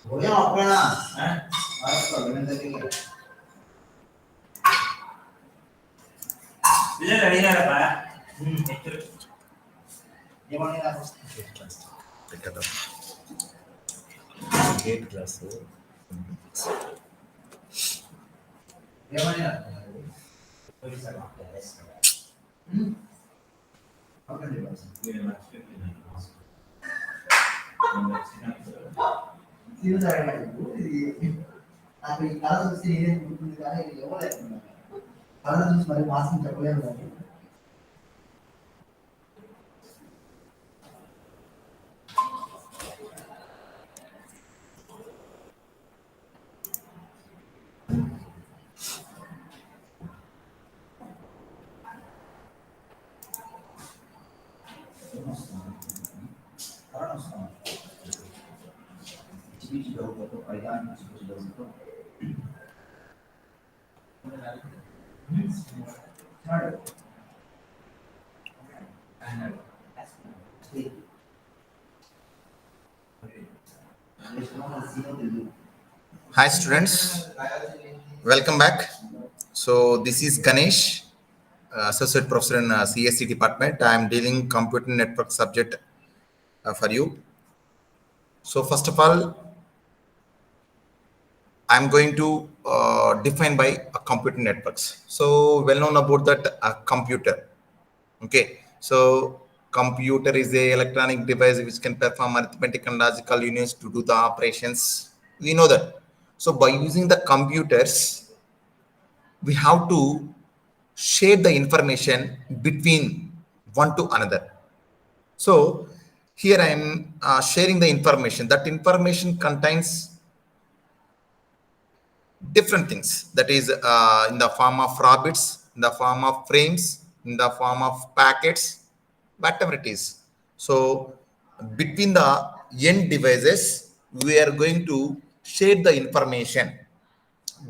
Vogliamo appena, Guarda, bisogna venire a fare. Devo venire a gate class Devo venire a నాకు ఈ కళ చూస్తే నేనే గుర్తుంది కానీ ఎవరు లేకుండా కళ చూసి మరి మాసం చెప్పలేము కానీ Hi students, welcome back. So this is Ganesh, Associate Professor in CSC department. I am dealing computer network subject for you. So first of all, I am going to define by computer networks. So well known about that computer. Okay, so computer is a electronic device which can perform arithmetic and logical unions to do the operations. We know that. So by using the computers, we have to share the information between one to another. So here I am sharing the information. That information contains different things. That is in the form of raw bits, in the form of frames, in the form of packets, whatever it is. So between the end devices, we are going to share the information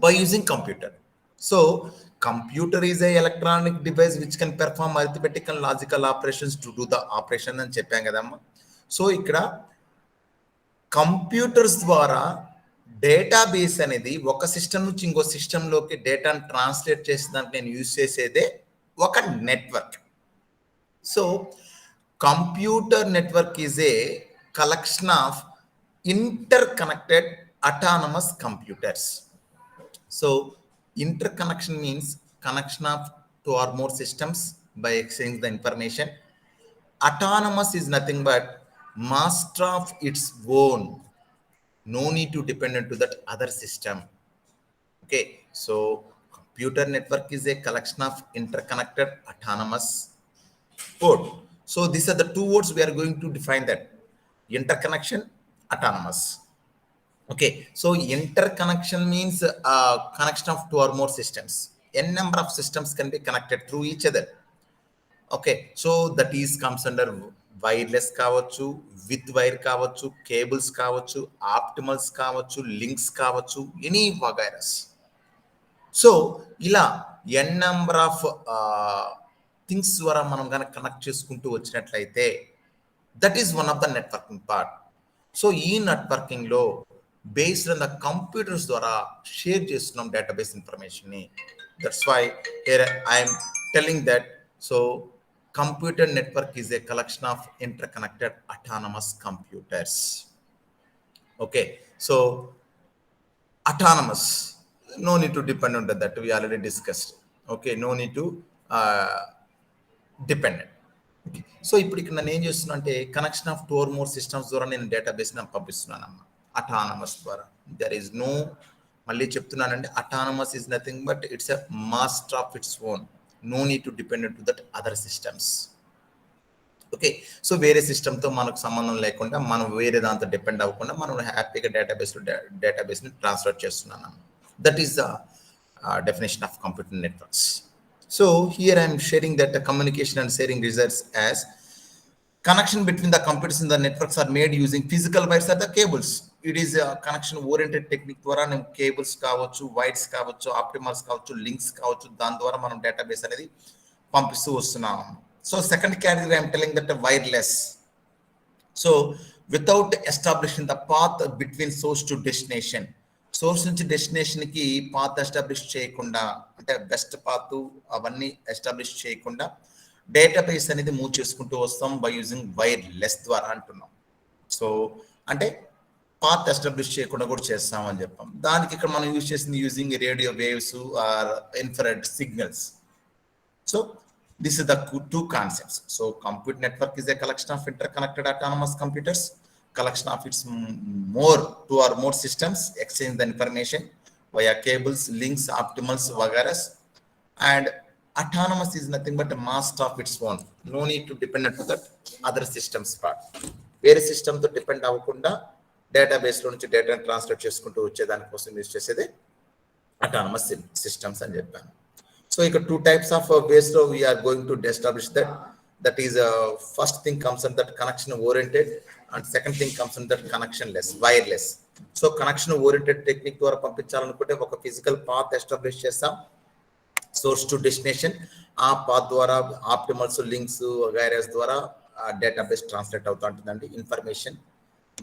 by using computer. So computer is a electronic device which can perform arithmetic and logical operations to do the operation అని చెప్పాం కదమ్మా. So ఇక్కడ computers ద్వారా database అనేది ఒక system నుంచి ఇంకో సిస్టంలోకి డేటాను ట్రాన్స్లేట్ చేసేదానికి నేను యూజ్ చేసేదే ఒక network. So computer network is a collection of inter connected autonomous computers. So interconnection means connection of two or more systems by exchanging the information. Autonomous is nothing but master of its own, no need to depend on to that other system. Okay, so computer network is a collection of interconnected autonomous code. So these are the two words we are going to define, that interconnection, autonomous. Okay, so interconnection means connection of two or more systems. N number of systems can be connected through each other. Okay, so that is comes under wireless కావచ్చు, with wire కావచ్చు, cables కావచ్చు, optimals కావచ్చు, links కావచ్చు, any వగైరస్. So ఇలా n number of things ద్వారా మనం కనుక కనెక్ట్ చేసుకుంటూ వచ్చినట్లయితే that is one of the networking part. So ఈ నెట్వర్కింగ్ లో based on the computers ద్వారా షేర్ చేస్తున్నాం డేటాబేస్ ఇన్ఫర్మేషన్ ని. That's why here I am telling that so computer network is a collection of interconnected autonomous computers. Okay, so autonomous, no need to depend on that, we already discussed. Okay, no need to dependent. Okay, so ఇప్పుడు ఇక్కడ నేను ఏం చేస్తున్నా అంటే connection of two or more systems ద్వారా నేను database ని పంపిస్తున్నాను అమ్మా, autonomous ద్వారా. There is no, మళ్ళీ చెప్తున్నానండి, autonomous is nothing but it's a master of its own, no need to depend on that other systems. Okay, so వేరే సిస్టమ్తో మనకు సంబంధం లేకుండా మనం వేరే దాంతో డిపెండ్ అవ్వకుండా మనం హ్యాపీగా డేటాబేస్ని ట్రాన్స్ఫర్ చేస్తున్నాను. That is the definition of computer networks. So here I'm sharing that communication and sharing results as connection between the computers in the networks are made using physical wires or the cables. It is a connection oriented technique ద్వారా నేను cables కావచ్చు, wires కావచ్చు, ఆప్టిమల్స్ కావచ్చు, links కావచ్చు, దాని ద్వారా మనం database అనేది పంపిస్తూ వస్తున్నాం. So second category I'm telling that wireless. So without establishing the path between source to destination. Source నుంచి డెస్టినేషన్ కి పాత్ ఎస్టాబ్లిష్ చేయకుండా, అంటే బెస్ట్ పాత్ అవన్నీ ఎస్టాబ్లిష్ చేయకుండా డేటాబేస్ అనేది మూవ్ చేసుకుంటూ వస్తాం బై యూజింగ్ వైర్లెస్ ద్వారా అంటున్నాం. సో అంటే పాత్ ఎస్టాబ్లిష్ చేయకుండా కూడా చేస్తాం అని చెప్పాం. దానికి ఇక్కడ మనం యూజ్ చేసింది using radio waves or infrared signals. So this is the two concepts. So compute network is a collection of interconnected autonomous computers, collection of its more two or more systems exchange the information via cables, links, optimals, vagaras. And autonomous is nothing but a master of its own. No need to depend on that other systems part. Various system to depend avukunda database lo nunchi data transfer cheskunటూ వచ్చే దాని కోసం use చేసేది autonomous systems అని చెప్పాను. So you got two types of ways so we are going to establish that. That is first thing comes in that connection oriented, and second thing comes in that connectionless, wireless. So connection oriented technique ద్వారా పంపించాలనుకుంటే ఒక physical path establish చేస్తాం source to destination. ఆ path ద్వారా optimals, links wires ద్వారా database translate అవుతూ ఉంటుందండి information.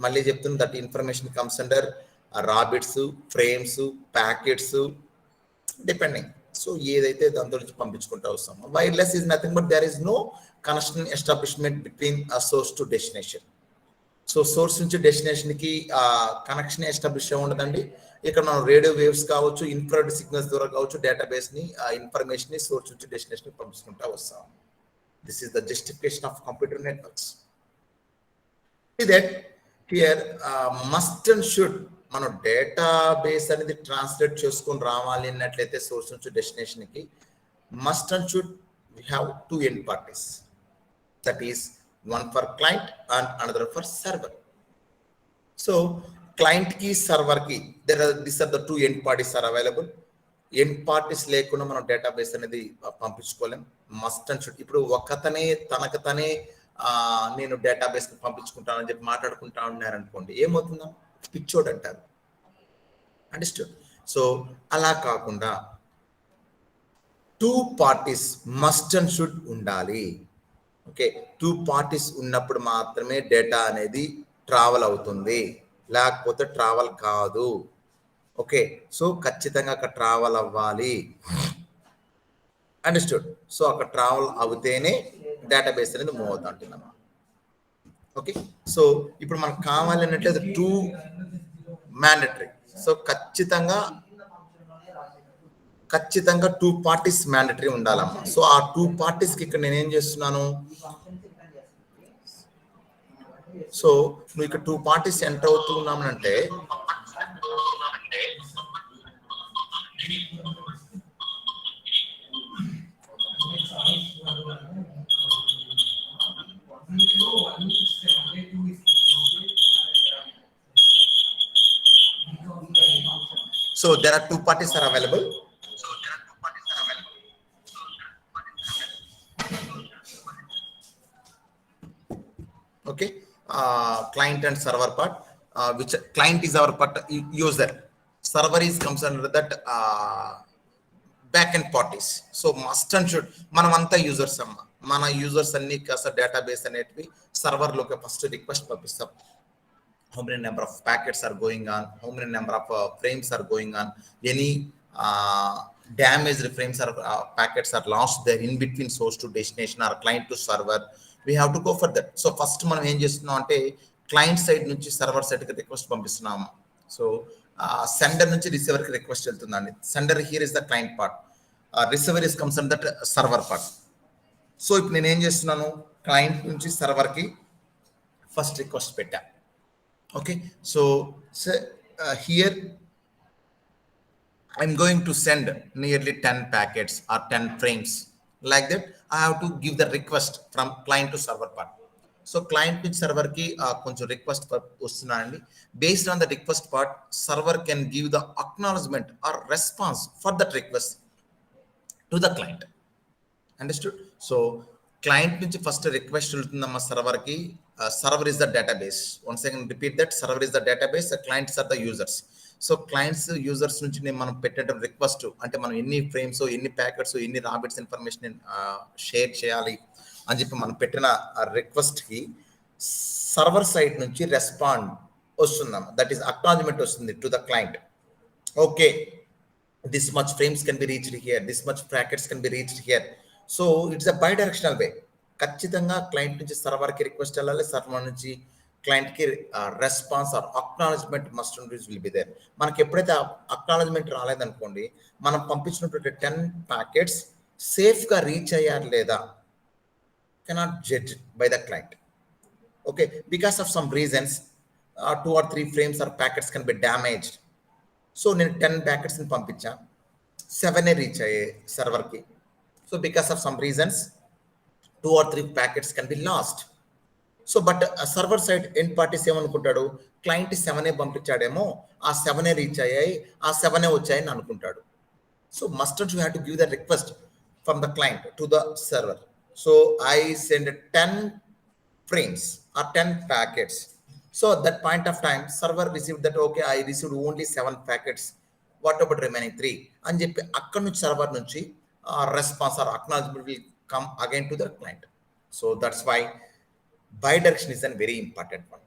మళ్ళీ చెప్తుంది that information comes under rabbits, frames, packets depending. సో ఏదైతే దాంతో నుంచి పంపించుకుంటూ వస్తాము. Wireless is nothing but there is no connection establishment between source to destination. So source నుంచి డెస్టినేషన్కి కనెక్షన్ ఎస్టాబ్లిష్ ఉండదండి. ఇక్కడ మనం రేడియో వేవ్స్ కావచ్చు, ఇన్ఫ్రారెడ్ సిగ్నల్స్ ద్వారా కావచ్చు డేటాబేస్ని ఇన్ఫర్మేషన్ని సోర్స్ నుంచి డెస్టినేషన్కి పంపించుకుంటూ వస్తాం. This is the justification of computer networks. That here must and should మనం డేటాబేస్ అనేది ట్రాన్స్లేట్ చేసుకొని రావాలి అన్నట్లయితే సోర్స్ నుంచి డెస్టినేషన్కి must and should we have two end parties. That is one for client and another for server. So క్లయింట్కి సర్వర్కి this are the two end parties are available. End parties లేకుండా మనం డేటాబేస్ అనేది పంపించుకోలేం. Must and should. ఇప్పుడు ఒకతనే తనకు తనే నేను database పంపించుకుంటానని చెప్పి మాట్లాడుకుంటా ఉన్నారనుకోండి, ఏమవుతుందా, పిచ్చోడ్ అంటారు. అండర్స్టూడ్? సో అలా కాకుండా two parties must and should ఉండాలి. ఓకే, టూ పార్టీస్ ఉన్నప్పుడు మాత్రమే డేటా అనేది ట్రావెల్ అవుతుంది, లేకపోతే ట్రావెల్ కాదు. ఓకే, సో ఖచ్చితంగా అక్కడ ట్రావెల్ అవ్వాలి. అండర్స్టూడ్? సో అక్కడ ట్రావెల్ అవుతేనే డేటాబేస్ అనేది మూవ్ అవుతా ఉంటుందన్నమాట. ఓకే, సో ఇప్పుడు మనకు కావాలి అన్నట్లయితే టూ మ్యాండటరీ. సో ఖచ్చితంగా టూ పార్టీస్ మ్యాండటరీ ఉండాలమ్మా. సో ఆ టూ పార్టీస్కి ఇక్కడ నేను ఏం చేస్తున్నాను, సో నువ్వు ఇక్కడ టూ పార్టీస్ ఎంటర్ అవుతున్నామంటే so there are two parties are available. Okay, client and server part, which client is our part user, server is comes under that backend parties. So must and should manamanta users amma, mana users anni kasa database aneti server loke first request panpistam. How many number of packets are going on, how many number of frames are going on, any damaged frames or packets are lost there in between source to destination or client to server. We have to go for that. So first మనం ఏం చేస్తున్నాం అంటే client side నుంచి server సైడ్కి request పంపిస్తున్నాము. So sender నుంచి రిసీవర్కి request వెళ్తుందండి. Sender here is the client part, receiver is comes that server part. So ఇప్పుడు నేను ఏం చేస్తున్నాను, క్లయింట్ నుంచి సర్వర్కి ఫస్ట్ రిక్వెస్ట్ పెట్టా. Okay, so here I'm going to send nearly 10 packets or 10 frames. Like that, I have to give the request from client to server part. So client to server ki konచెం request వస్తున్నానండి. Based on the request part, server can give the acknowledgement or response for that request to the client. Understood? So client నుంచి first request వెళ్తుందమ్మా సర్వర్కి. Server is the database. Once again repeat that, server is the database, the clients are the users. So clients users నుంచి మనం పెట్టే request అంటే మనం ఎన్ని frames, ఎన్ని ప్యాకెట్స్, ఎన్ని రాబిట్స్ ఇన్ఫర్మేషన్ షేర్ చేయాలి అని చెప్పి మనం పెట్టిన రిక్వెస్ట్కి సర్వర్ సైడ్ నుంచి రెస్పాండ్ వస్తుందాం, దట్ ఈస్ అక్నాలజ్మెంట్ వస్తుంది to the client. Okay, this much frames can be reached here, this much packets can be reached here. So it's a bi-directional way. ఖచ్చితంగా client నుంచి సర్వర్కి రిక్వెస్ట్ వెళ్ళాలి, server నుంచి క్లయింట్కి response or acknowledgement must will be there. మనకి ఎప్పుడైతే acknowledgement రాలేదనుకోండి, మనం పంపించినటువంటి 10 ప్యాకెట్స్ సేఫ్గా రీచ్ అయ్యారు లేదా cannot judge by the client. Okay, because of some reasons 2 or 3 frames or packets can be damaged. So నేను 10 ప్యాకెట్స్ని పంపించా, 7 రీచ్ అయ్యాయి సర్వర్కి. So because of some reasons 2 or 3 packets can be lost. So but server side end parties ఏమనుకుంటాడు, client 7 పంపించాడేమో, ఆ 7 reach అయ్యాయి, ఆ 7 వచ్చాయని అనుకుంటాడు. So must you have to give the request from the client to the server. So I send 10 frames or 10 packets. So at that point of time, server received that, okay, I received only 7 packets. What about remaining 3? And చెప్పి అక్కడ నుంచి server నుంచి response or acknowledgement will come again to the client. So that's why bi-direction is a very important one.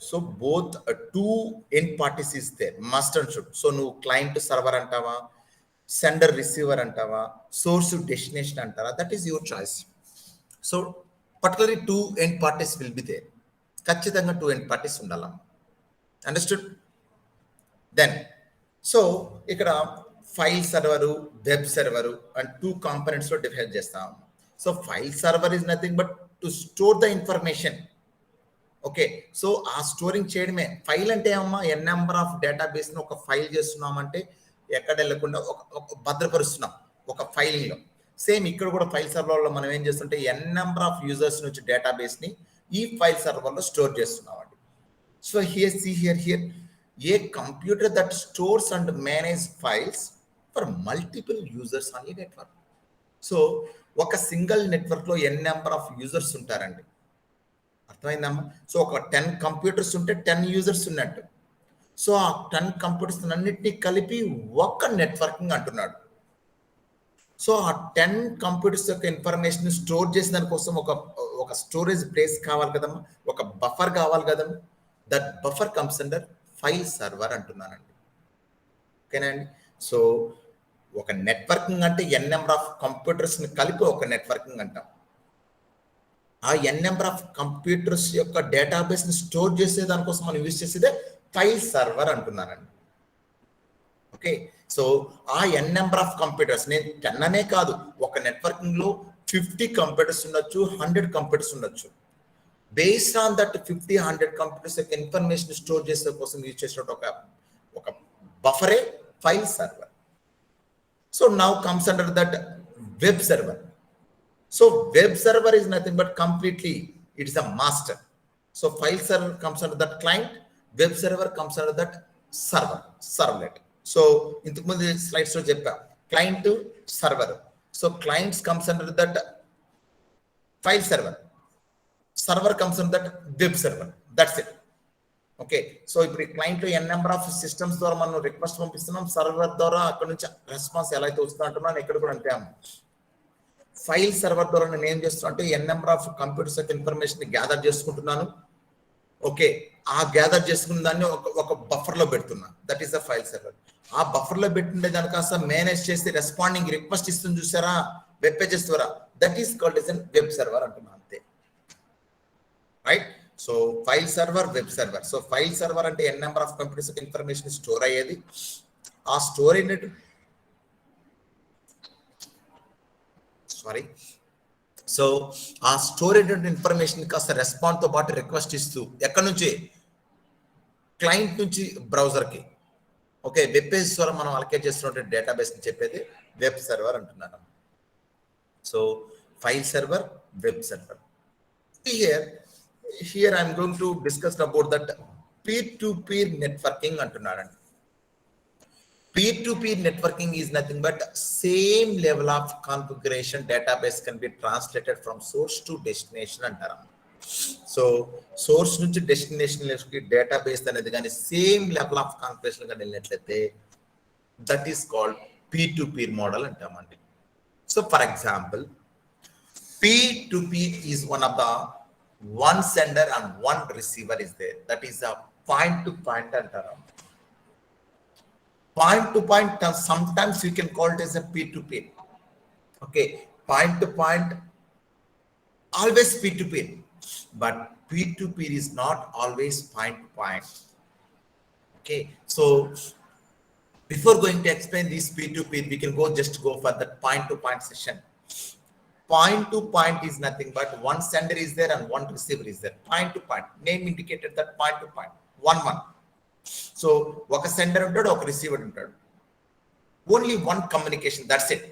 So both 2 end parties is there, must and should. So నువ్వు client server అంటావా, sender receiver అంటావా, source destination అంటారా, that is your choice. So particularly 2 end parties will be there. ఖచ్చితంగా 2 end parties ఉండాలి. Understood? Then so ఇక్కడ file server, web server and 2 components లో divide చేస్తాం. So file server is nothing but to store the information. Okay, so ఆ storing చేయడమే. File అంటే ఏమమ్మా, ఎన్ number of database ని ఒక ఫైల్ చేస్తున్నామంటే ఎక్కడ వెళ్ళకుండా ఒక భద్రపరుస్తున్నాం ఒక ఫైలింగ్ లో. సేమ్ ఇక్కడ కూడా ఫైల్ సర్వర్లో మనం ఏం చేస్తుంటే ఎన్ నెంబర్ ఆఫ్ యూజర్స్ నుంచి డేటాబేస్ని ఈ ఫైల్ సర్వర్లో స్టోర్ చేస్తున్నామండి. So here A computer that stores and manage files for multiple users on a network. So ఒక సింగిల్ నెట్వర్క్లో ఎన్ నెంబర్ ఆఫ్ యూజర్స్ ఉంటారండి, అర్థమైందమ్మా? సో ఒక 10 కంప్యూటర్స్ ఉంటే 10 యూజర్స్ ఉన్నట్టు. సో ఆ 10 కంప్యూటర్స్ అన్నిటినీ కలిపి ఒక్క నెట్వర్కింగ్ అంటున్నాడు. సో ఆ 10 కంప్యూటర్స్ యొక్క ఇన్ఫర్మేషన్ స్టోర్ చేసిన దానికోసం ఒక స్టోరేజ్ ప్లేస్ కావాలి కదమ్మా, ఒక బఫర్ కావాలి కదమ్మా. That buffer comes under file server అంటున్నానండి. ఓకేనా అండి? సో ఒక నెట్వర్కింగ్ అంటే ఎన్ నెంబర్ ఆఫ్ కంప్యూటర్స్ని కలిపి ఒక నెట్వర్కింగ్ అంటాం. ఆ ఎన్ నెంబర్ ఆఫ్ కంప్యూటర్స్ యొక్క డేటాబేస్ని స్టోర్ చేసే దానికోసం మనం యూజ్ చేసేదే ఫైల్ సర్వర్ అంటున్నానండి. ఓకే, సో ఆ ఎన్ నెంబర్ ఆఫ్ కంప్యూటర్స్, నేను 10 అనే కాదు, ఒక నెట్వర్కింగ్ లో 50 కంప్యూటర్స్ ఉండొచ్చు, 100 కంప్యూటర్స్ ఉండొచ్చు. బేస్డ్ ఆన్ దట్ 50-100 కంప్యూటర్స్ యొక్క ఇన్ఫర్మేషన్ స్టోర్ చేసే కోసం యూజ్ చేసిన ఒక బఫరే file server. So now comes under that web server. So web server is nothing but completely it is a master. So file server comes under that client, web server comes under that servlet. So ఇంతకుముందు slides లో చెప్పా, client server. So clients comes under that file server, server comes under that web server. That's it. Okay, so ఇప్పుడు ఈ client లో ఎన్ number of systems ద్వారా మనం request పంపిస్తున్నాం, server ద్వారా అక్కడ నుంచి రెస్పాన్స్ ఎలా అయితే వస్తుందో అంటున్నాను, ఇక్కడ కూడా అంతే. ఫైల్ సర్వర్ ద్వారా నేను ఏం చేస్తున్నా అంటే ఎన్ నెంబర్ ఆఫ్ కంప్యూటర్స్ యొక్క ఇన్ఫర్మేషన్ గ్యాదర్ చేసుకుంటున్నాను. ఓకే, ఆ గ్యాదర్ చేసుకున్న దాన్ని ఒక బఫర్ లో పెడుతున్నా, that is the file server. ఆ బఫర్ లో పెట్టిండే దాని కాస్త మేనేజ్ చేసి రెస్పాండింగ్ రిక్వెస్ట్ ఇస్తుంది చూసారా వెబ్ పేజెస్ ద్వారా, that is called as web server అంటున్నా, అంతే. Right? So file server, web server. So file server అంటే N number of computers information store అయ్యేది. ఆ స్టోర్ అయినట్టు సో ఆ స్టోర్ అయినటువంటి ఇన్ఫర్మేషన్ కాస్త రెస్పాండ్ తో పాటు రిక్వెస్ట్ ఇస్తూ ఎక్కడి నుంచి, క్లయింట్ నుంచి బ్రౌజర్కి. ఓకే, వెబ్ పేజ్ ద్వారా మనం అలకేట్ చేస్తున్నటువంటి డేటాబేస్ ని చెప్పేది వెబ్ సర్వర్ అంటున్నాను. So file server, web server. Here I'm going to discuss about that peer to peer networking అంటున్నాడండి. Peer-to-peer networking is nothing but same level of configuration database can be translated from source to destination అంటారు. సో source నుంచి destination database అనేది కానీ same level of configuration కానీ వెళ్ళినట్లయితే that is called peer to peer model అంటామండి. So for example, P2P is one of the one sender and one receiver is there. That is a point to point antaru. Point to point, sometimes you can call it as a P2P. Okay, point to point, always P2P, but P2P is not always point to point. Okay, so before going to explain this P2P, we can go for the point to point session. Point to point is nothing but one sender is there and one receiver is there. Point to point, name indicated that point to point, one. So ఒక sender ఉంటాడు, ఒక receiver ఉంటాడు. Only one communication, that's it.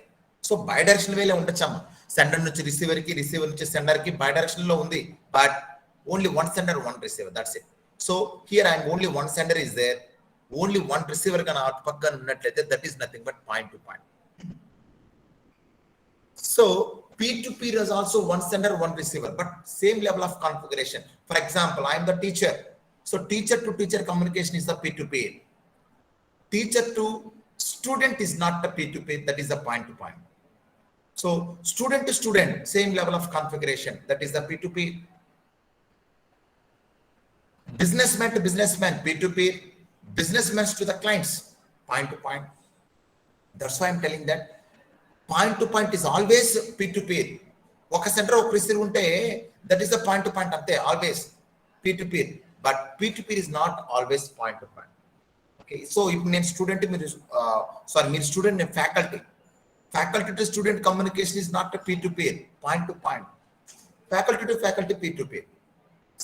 So by direction వేలో ఉండొచ్చమ్మా, sender నుంచి receiver కి, receiver నుంచి sender కి బై డైరెక్షన్ లో ఉంది, but only one sender one receiver, that's it. So here I'm only one sender is there, only one receiver గా అటు పక్కన ఉన్నట్లయితే that is nothing but point to point. So P2P is also one sender, one receiver, but same level of configuration. For example, I am the teacher. So teacher to teacher communication is the P2P. Teacher to student is not the P2P, that is the point to point. So student to student, same level of configuration, that is the P2P. Businessman to businessman, P2P. Businessmen to the clients, point to point. That's why I'm telling that point to point is always P2P. ఒక centre ఒక receiver ఉంటే that is the point to point అంతే, always P2P. But P2P is not always point to point. Okay, so ఇప్పుడు నేను student, మీరు student, నేను faculty to student communication is not P2P, point to point. Faculty to faculty P2P,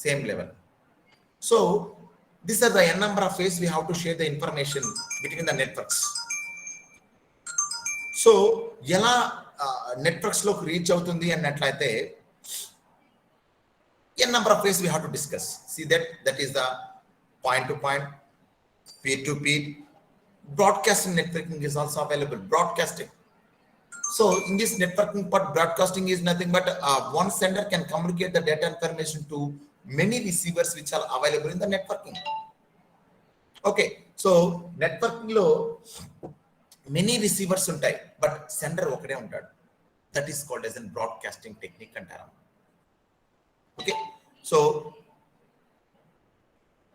same level. So these are the n number of ways we have to share the information between the networks. So ఎలా networks లోకి reach అవుతుంది అన్నట్లయితే N number of ways we have to discuss. See that is the point to point, P2P. Broadcasting networking is also available. Broadcasting. So in this networking part, broadcasting is nothing but one sender can communicate the data information to many receivers which are available in the networking. Okay, so networking లో many receivers ఉంటాయి, but sender ఒకటే ఉంటాడు. That is called as an broadcasting technique అంటారు. Okay, so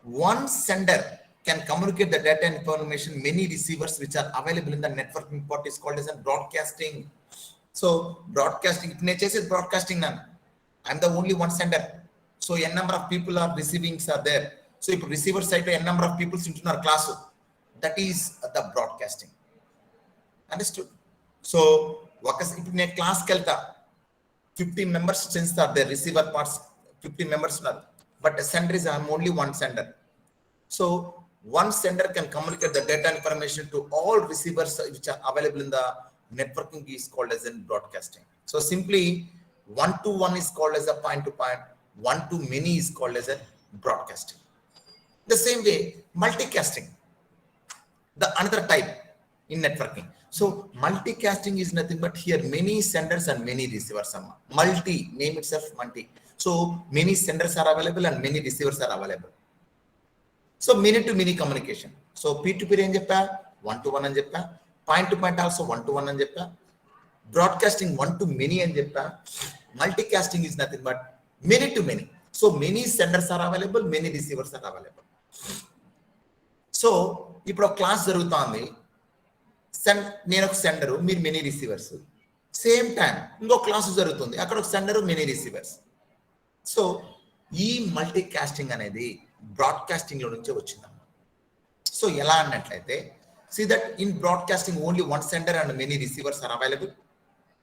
one sender can communicate the data information many receivers which are available in the networking part is called as an broadcasting. So broadcasting, ఇప్పుడు నేను చేసేది broadcasting నన్ను, I'm the only one sender. So N number of people are receivings are there. So ఇప్పుడు receiver side N number of peoples ఉంటున్నారు class, that is the broadcasting. Understood? So ఇప్పుడు నేను క్లాస్కి వెళ్తా, 50 members strengths are there, receiver parts 50 members ఉన్నారు, but sender is I'm only one sender. So one sender can communicate the data information to all receivers which are available in the networking is called as in broadcasting. So simply one to one is called as a point to point, one to many is called as a broadcasting. The same way multicasting, the another type in networking. So multicasting is nothing but here many senders and many receivers. Multi, name itself multi. So many senders are available and many receivers are available. So many to many communication. So P2P అని చెప్పా, one to one అని చెప్పా, point to point also one to one అని చెప్పా, broadcasting one to many అని చెప్పా, multicasting is nothing but many to many. So many senders are available, many receivers are available. So ఇప్పుడు ఒక class జరుగుతుంది, నేను ఒక సెండరు, మీరు మెనీ రిసీవర్స్. సేమ్ టైం ఇంకో క్లాసు జరుగుతుంది, అక్కడ ఒక సెండరు, మెనీ రిసీవర్స్. సో ఈ మల్టీ కాస్టింగ్ అనేది బ్రాడ్కాస్టింగ్ లో నుంచే వచ్చిందమ్మా. సో ఎలా అన్నట్లయితే, see that in broadcasting only one sender and many receivers are available.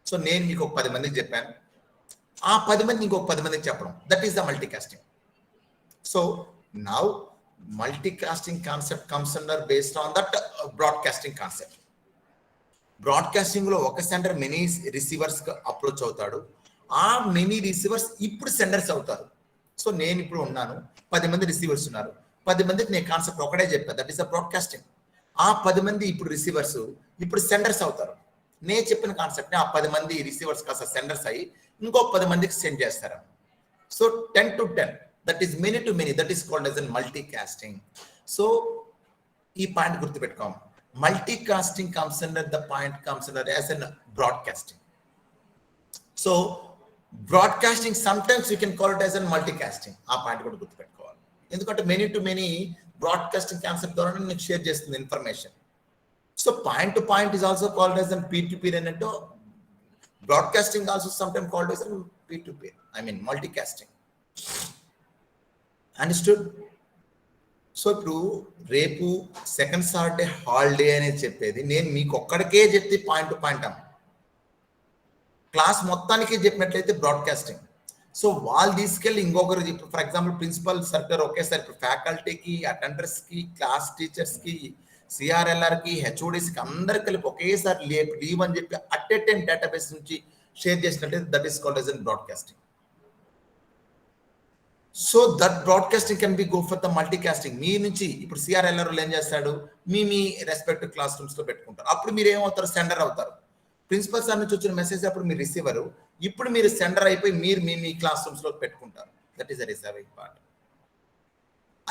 So నేను మీకు ఒక 10 మందికి చెప్పాను, ఆ 10 మంది ఇంకొక 10 మందికి చెప్పడం, that is the multicasting. So now multicasting concept comes under based on that broadcasting concept. Broadcasting లో ఒక సెండర్ మెనీ రిసీవర్స్ అప్రోచ్ అవుతాడు, ఆ మెనీ రిసీవర్స్ ఇప్పుడు సెండర్స్ అవుతారు. సో నేను ఇప్పుడు ఉన్నాను, 10 మంది రిసీవర్స్ ఉన్నారు, 10 మందికి నేను కాన్సెప్ట్ ఒకటే చెప్పాను, దట్ ఈస్ ద బ్రాడ్కాస్టింగ్. ఆ 10 మంది ఇప్పుడు రిసీవర్స్ ఇప్పుడు సెండర్స్ అవుతారు. నేను చెప్పిన కాన్సెప్ట్ ని ఆ 10 మంది రిసీవర్స్ కాస్త సెండర్స్ అయ్యి ఇంకో 10 మందికి సెండ్ చేస్తారు. So 10 to 10, that is many to many, that is called as a multicasting. So ఈ point గుర్తుపెట్టుకోం, multicasting comes under the point comes under as in broadcasting. So broadcasting sometimes you can call it as an multicasting. ఆ point కూడా గుర్తుపెట్టుకోవాలి. ఎందుకంటే many to many broadcasting concept ద్వారా నీకు share చేస్తుంది information. So point to point is also called as an P2P అన్నట్టు. Broadcasting also sometime called as an P2P, I mean multicasting. Understood? So ఇప్పుడు రేపు సెకండ్ సాటర్డే హాలిడే అనేది చెప్పేది నేను మీకు ఒక్కడికే చెప్తే పాయింట్ టు పాయింట్ అమ్మ. క్లాస్ మొత్తానికి చెప్పినట్లయితే బ్రాడ్కాస్టింగ్. సో వాళ్ళు తీసుకెళ్ళి ఇంకొకరు చెప్పి, ఫర్ ఎగ్జాంపుల్ ప్రిన్సిపల్ సర్క్యులర్ ఒకేసారి ఫ్యాకల్టీకి, అటెండర్స్కి, క్లాస్ టీచర్స్కి, సిఆర్ఎల్ఆర్కి, హెచ్ఓడిస్కి అందరికి కలిపి ఒకేసారి లీవ్ అని చెప్పి అట్ ఏ టైం డేటాబేస్ నుంచి షేర్ చేసినట్లయితే that is called as an broadcasting. So that broadcasting can be go for the multicasting. మీ నుంచి ఇప్పుడు సిఆర్ఎల్ఆర్ ఏం చేస్తాడు, మీ రెస్పెక్టివ్ క్లాస్ రూమ్స్ లో పెట్టుకుంటారు. అప్పుడు మీరు ఏమవుతారు, సెండర్ అవుతారు. ప్రిన్సిపల్ సార్ నుంచి వచ్చిన మెసేజ్ అప్పుడు మీరు రిసీవరు, ఇప్పుడు మీరు సెండర్ అయిపోయి మీరు మీ క్లాస్ రూమ్స్ లో పెట్టుకుంటారు. That is the receiving part.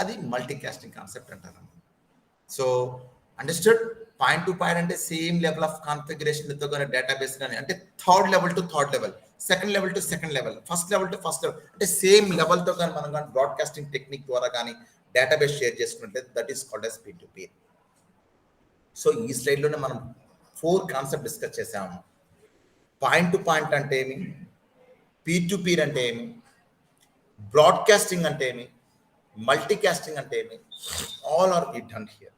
అది మల్టీకాస్టింగ్ కాన్సెప్ట్ అంటారు. So understood? Point to point అంటే same level of configuration database కానీ, అంటే third level to third level, second level to second level, first level to first level, అంటే same లెవెల్తో కానీ మనం కానీ బ్రాడ్కాస్టింగ్ టెక్నిక్ ద్వారా కానీ డేటాబేస్ షేర్ చేసుకున్నట్లయితే that is called as P2P. So ఈ స్లైడ్లోనే మనం 4 కాన్సెప్ట్ డిస్కస్ చేసాము. పాయింట్ టు పాయింట్ అంటే ఏమి, P2P అంటే ఏమి, బ్రాడ్కాస్టింగ్ అంటే ఏమి, మల్టీకాస్టింగ్ అంటే ఏమి, all are done here.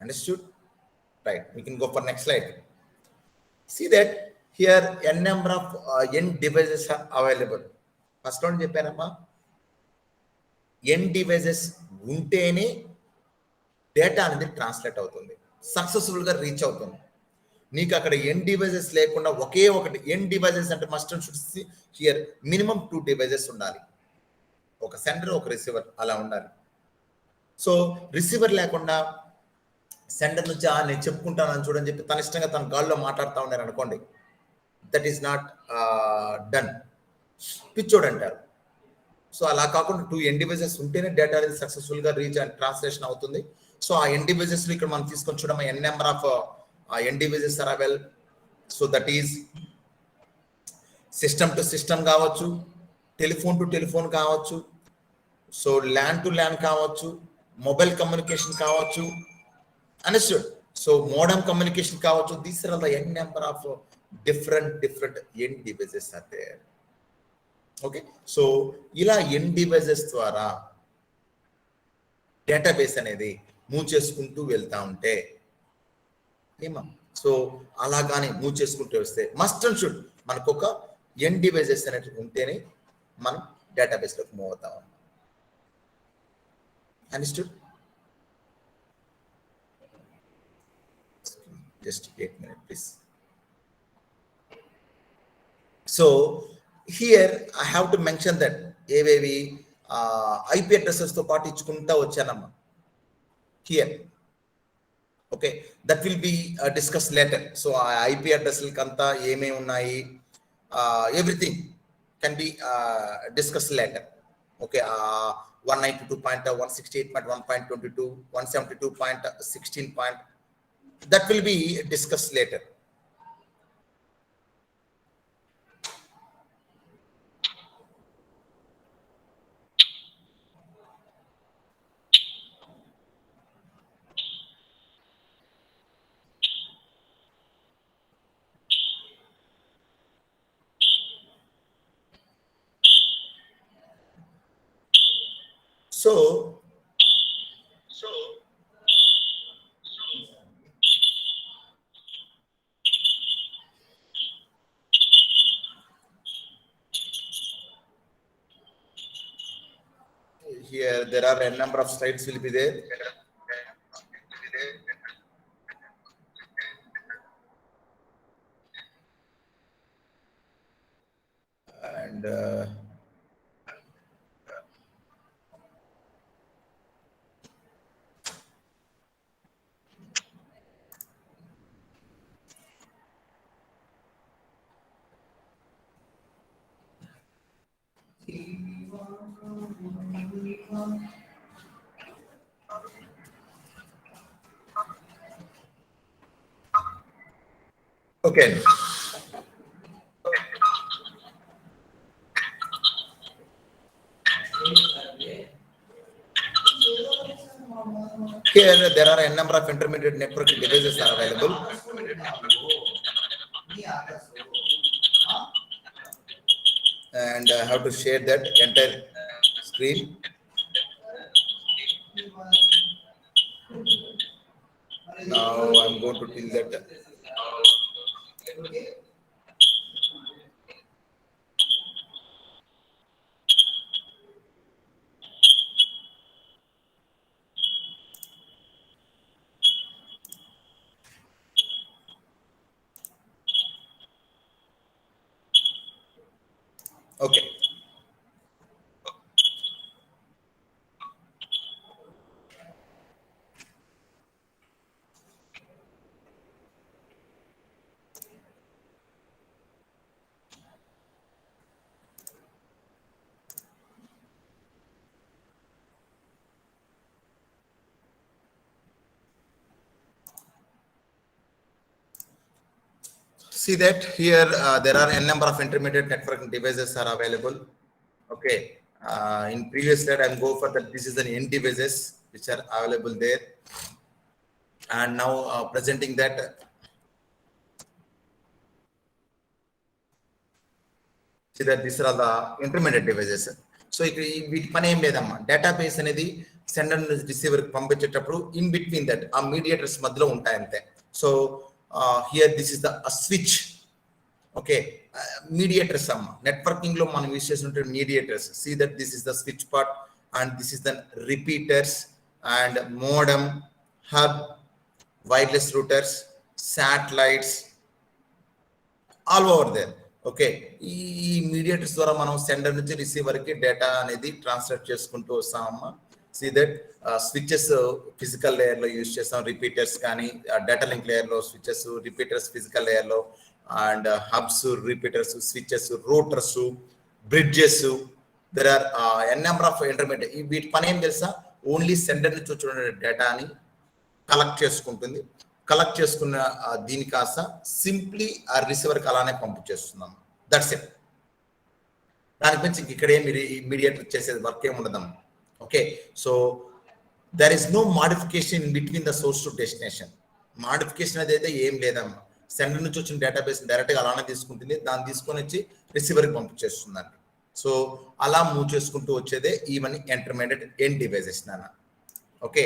Understood? Right. We can go for next slide. See that here n number of n devices are available. First one చెప్పారమ్మా, n devices ఉంటేనే data అనేది ట్రాన్స్లేట్ అవుతుంది, successful గా reach అవుతుంది. నీకు అక్కడ n devices లేకుండా ఒకే ఒకటి, n devices అంటే must and should here minimum 2 devices ఉండాలి. ఒక సెండర్, ఒక రిసీవర్, అలా ఉండాలి. సో రిసీవర్ లేకుండా సెండర్ నుంచి నేను చెప్పుకుంటానని చూడని చెప్పి తన ఇష్టంగా తన గాల్లో మాట్లాడుతూ ఉన్నారు అనుకోండి, దట్ ఈస్ నాట్ డన్, పిచ్చోడు అంటారు. సో అలా కాకుండా 2 n devices ఉంటేనే డేటా అనేది సక్సెస్ఫుల్ గా రీచ్ అండ్ ట్రాన్స్లేషన్ అవుతుంది. సో ఆ n devices ఇక్కడ మనం తీసుకొని చూడడం, n number of n devices are available. So that is system to system కావచ్చు, టెలిఫోన్ టు టెలిఫోన్ కావచ్చు, సో ల్యాన్ టు ల్యాన్ కావచ్చు, మొబైల్ కమ్యూనికేషన్ కావచ్చు. Understood? So modem communication కావచ్చు. These are the n number of different n devices are there. Okay, so ఇలా n devices ద్వారా database అనేది move చేసుకుంటూ వెళ్తా ఉంటే ఏమా, సో అలాగానే మూవ్ చేసుకుంటూ వస్తే మస్ట్ అండ్ షుడ్ మనకు ఒక n devices అనేది ఉంటేనే మనం డేటాబేస్ లోకి మూవ్ అవుతాం. Understood? Just 8 minutes, please. So here I have to mention that AVV IP addresses తో పాటు ఇచ్చుకుంటా వచ్చానమ్మా here. Okay, that will be discussed later. So IP address కంతా ఏమేమి ఉన్నాయి, everything can be discussed later. Okay, 192.168.1.22, 172.16. That will be discussed later. So here there are a number of slides will be there. And okay. Here there are a number of intermediate network devices are available. And I have to share that entire screen. Now I'm going to tell that. Okay. See that here there are a number of intermediate networking devices are available. Okay. In previous slide, I'm going for that. This is an N devices which are available there, and now presenting that. See that these are all the intermediate devices. So వీటి పని ఏం లేదమ్మా, database అనేది sender నుంచి receiver పంపించేటప్పుడు in between that ఆ mediators మధ్యలో ఉంటాయి అంతే. So here this is the switch. Okay, mediators అమ్మ నెట్వర్కింగ్ లో మనం యూజ్ చేసినట్టు mediators. See that this is the switch part and this is the repeaters and modem, hub, wireless routers, satellites all over there. Okay, ఈ mediators ద్వారా మనం sender నుంచి receiver కి data అనేది ట్రాన్స్ఫర్ చేసుకుంటూ వస్తామమ్మా. See that switches physical layer లో use చేస్తాం, రిపీటర్స్ కానీ డేటా లింక్ లేయర్ లో స్విచెస్, రిపీటర్స్ ఫిజికల్ లేయర్ లో, and hubs, repeaters, switches, routers, bridges. There are N number of intermediate. వీటి పని ఏం తెలుసా, ఓన్లీ సెండర్ నుంచి వచ్చిన డేటాని కలెక్ట్ చేసుకుంటుంది. కలెక్ట్ చేసుకున్న దీని కాస్త సింప్లీ ఆ రిసీవర్కి అలానే పంపించేస్తున్నాం. That's it. దానికి మించి ఇక్కడ ఏమి ఇమీడియట్ చేసేది వర్క్ ఏమి ఉండదమ్మా. Okay, so there is no modification in between the source to destination. Modification అయితే ఏం లేదమ్మా. సెండర్ నుంచి వచ్చిన డేటాబేస్ డైరెక్ట్గా అలానే తీసుకుంటుంది, దాన్ని తీసుకొని వచ్చి రిసీవర్కి పంపించేస్తుందండి. సో అలా మూవ్ చేసుకుంటూ వచ్చేదే ఈవెన్ ఇంటర్మీడియట్ ఎండ్ డివైజెస్ నాన్న. Okay,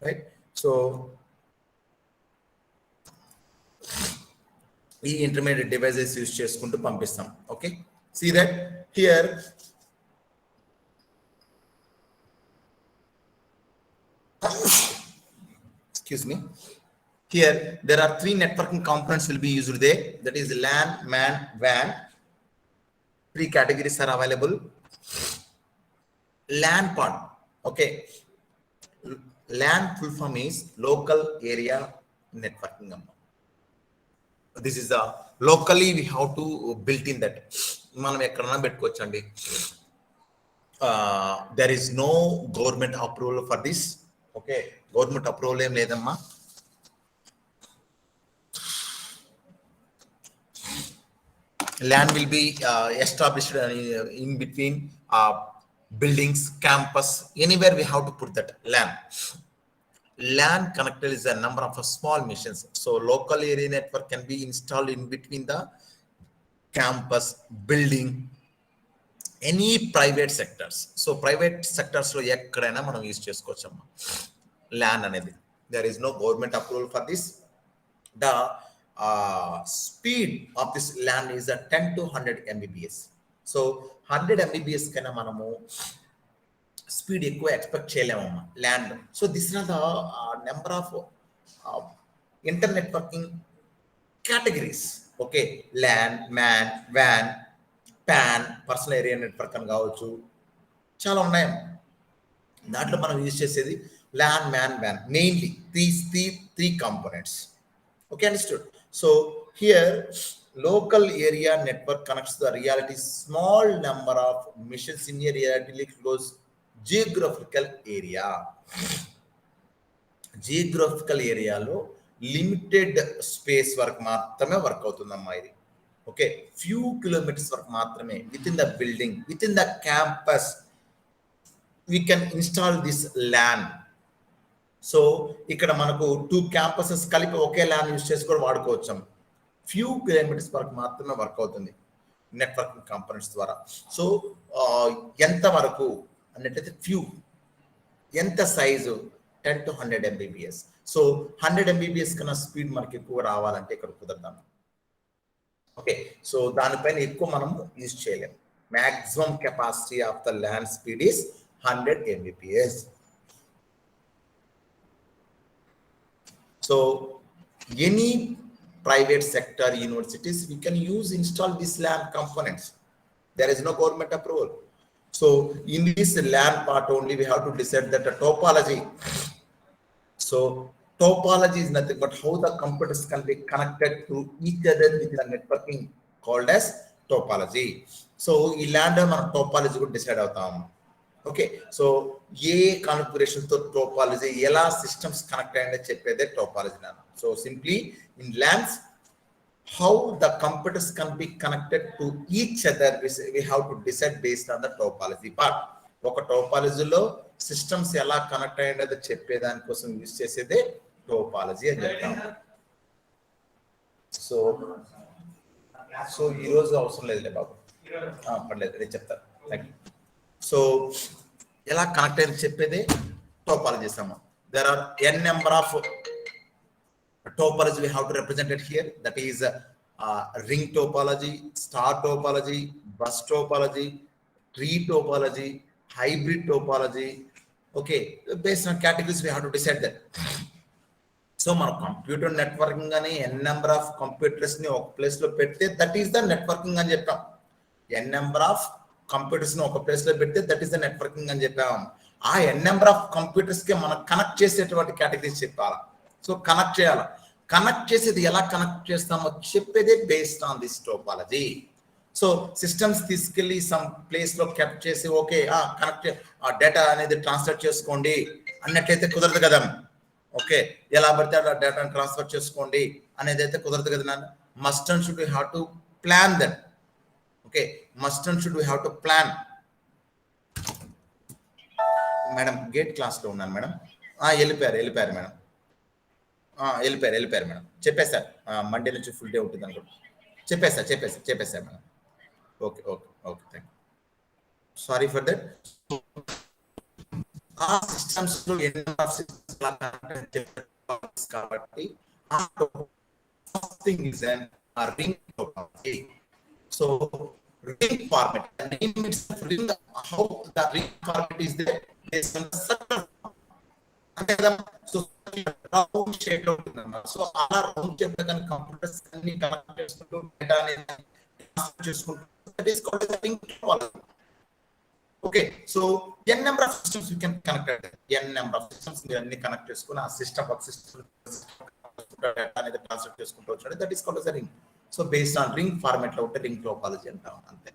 right. సో ఈ ఇంటర్మీడియట్ డివైజెస్ యూజ్ చేసుకుంటూ పంపిస్తాం. Okay, see that here excuse me, here there are three networking components will be used there. That is LAN, MAN, WAN. Three categories are available. LAN part. Okay, LAN full form is local area networking. This is the locally we have to built in that. మనం ఎక్కడన్నా పెట్టుకోవచ్చండి. There is no government approval for this. Okay, government approval ఏం లేదమ్మా. LAN will be established in between buildings, campus, anywhere we have to put that LAN. LAN connector is a number of small machines. So local area network can be installed in between the campus, building, any private sectors. So private sectors lo ekkadaina manam use chesukochamma LAN anedi. There is no government approval for this. The speed of this LAN is a 10 to 100 Mbps. So 100 Mbps kana manamu speed ఎక్కువ expect చేయలేమమ్మా LAN. So this are the number of internetworking categories. Okay, LAN, MAN, వ్యాన్, PAN, personal area network అని కావచ్చు, చాలా ఉన్నాయి. దాంట్లో మనం use చేసేది ల్యాన్, మ్యాన్, వ్యాన్, mainly three components. Okay, understood. So here local area network connects the reality small number of machines in a relatively close geographical area. Geographical ఏరియాలో limited space వరకు మాత్రమే వర్క్ అవుతుందమ్మా ఇది. ఓకే, ఫ్యూ కిలోమీటర్స్ వరకు మాత్రమే within the building, within the campus we can install this LAN. So ఇక్కడ మనకు 2 campuses కలిపి ఒకే ల్యాన్ యూజ్ చేసి కూడా వాడుకోవచ్చు. ఫ్యూ కిలోమీటర్స్ వరకు మాత్రమే వర్క్ అవుతుంది నెట్వర్కింగ్ కాంపోనెంట్స్ ద్వారా. సో ఎంత వరకు అన్నట్టయితే ఫ్యూ, ఎంత size 10 to 100 MBPS. So 100 MBPS కన్నా స్పీడ్ మనకి ఎక్కువ రావాలంటే ఇక్కడ కుదరదాం. ఓకే, సో దానిపైన ఎక్కువ మనం యూజ్ చేయలేము. Maximum capacity of the LAN speed is 100 MBPS. So any private sector universities, we can install these LAN components. There is no government approval. So in this LAN part only, we have to decide that the topology. So topology is nothing but how the computers can be connected to each other with the networking called as topology. So in LAN man topology could decide outam. Okay, so ఏ కాన్ఫిగరేషన్తో topology ఎలా systems connect అయ్యాయో చెప్పేదే topology నాన్న. So simply in LANs how the computers can be connected to each other we have to decide based on the topology part. ఒక టోపాలజీలో systems ఎలా connect అయ్యాయో చెప్పేదానికోసం యూజ్ చేసేదే టోపాలజీ అని చెప్తాం. సో సో ఈరోజు అవసరం లేదులే బాబు, పర్లేదు నేను చెప్తాను. Thank you. సో ఎలా కనెక్ట్ అయ్యి చెప్పేదే టోపాలజీ చేస్తాము. There are n number of topology we have to represent it here. That is ring topology, star topology, bus topology, tree topology, hybrid topology. Okay, based on categories we have to decide that. So మన computer networking అని n number of computers ని ఒక place లో పెడితే that is the networking అని చెప్పాం. n number of computers ని ఒక ప్లేస్ లో పెడితే దట్ ఈస్ ద నెట్వర్కింగ్ అని చెప్పాము. ఆ n number of కంప్యూటర్స్ కి మనం కనెక్ట్ చేసేటువంటి కేటగిరీస్ చెప్పాలా. సో కనెక్ట్ చేయాలి. కనెక్ట్ చేసేది ఎలా కనెక్ట్ చేస్తామో చెప్పేదే based on this topology. So systems తీసుకెళ్లి సమ్ ప్లేస్ లో కెప్ట్ చేసి ఓకే కనెక్ట్ డేటా అనేది ట్రాన్స్ఫర్ చేసుకోండి అన్నట్లయితే కుదరదు కదా. ఓకే, ఎలా పడితే అలా డేటాను ట్రాన్స్ఫర్ చేసుకోండి అనేది అయితే కుదరదు కదా నాన్న. Must and should we have to plan that. Okay, must and should we have to plan. Madam GATE class లో ఉన్నాను మేడం. వెళ్ళిపోయారు మేడం. వెళ్ళిపోయారు మేడం. చెప్పేశారు మండే నుంచి ఫుల్ డే ఉంటుంది అనుకుంటా. చెప్పేశారు madam. Okay thank you. Sorry for that. ఆ సిస్టమ్స్ కాబట్టి ring topology. So ring format, the name itself ring, how the ring format is there based on the circle. అంటే so round shape లో ఉంటుందన్నమాట. So అలా round shape లో కానీ computers అన్ని connect చేసుకుంటూ డేటా అనేది ట్రాన్స్ఫర్ చేసుకుంటూ that is called the ring topology. Okay, so n number of systems you can connect. n number of systems మీరు అన్ని కనెక్ట్ చేసుకుని ఆ సిస్టమ్ ఒక సిస్టమ్ అనేది ట్రాన్స్ఫర్ చేసుకుంటూ వచ్చాడు. That is called the ring. So based on ring format లో ఉంటే రింగ్ టోపాలజీ అంటాం అంతే.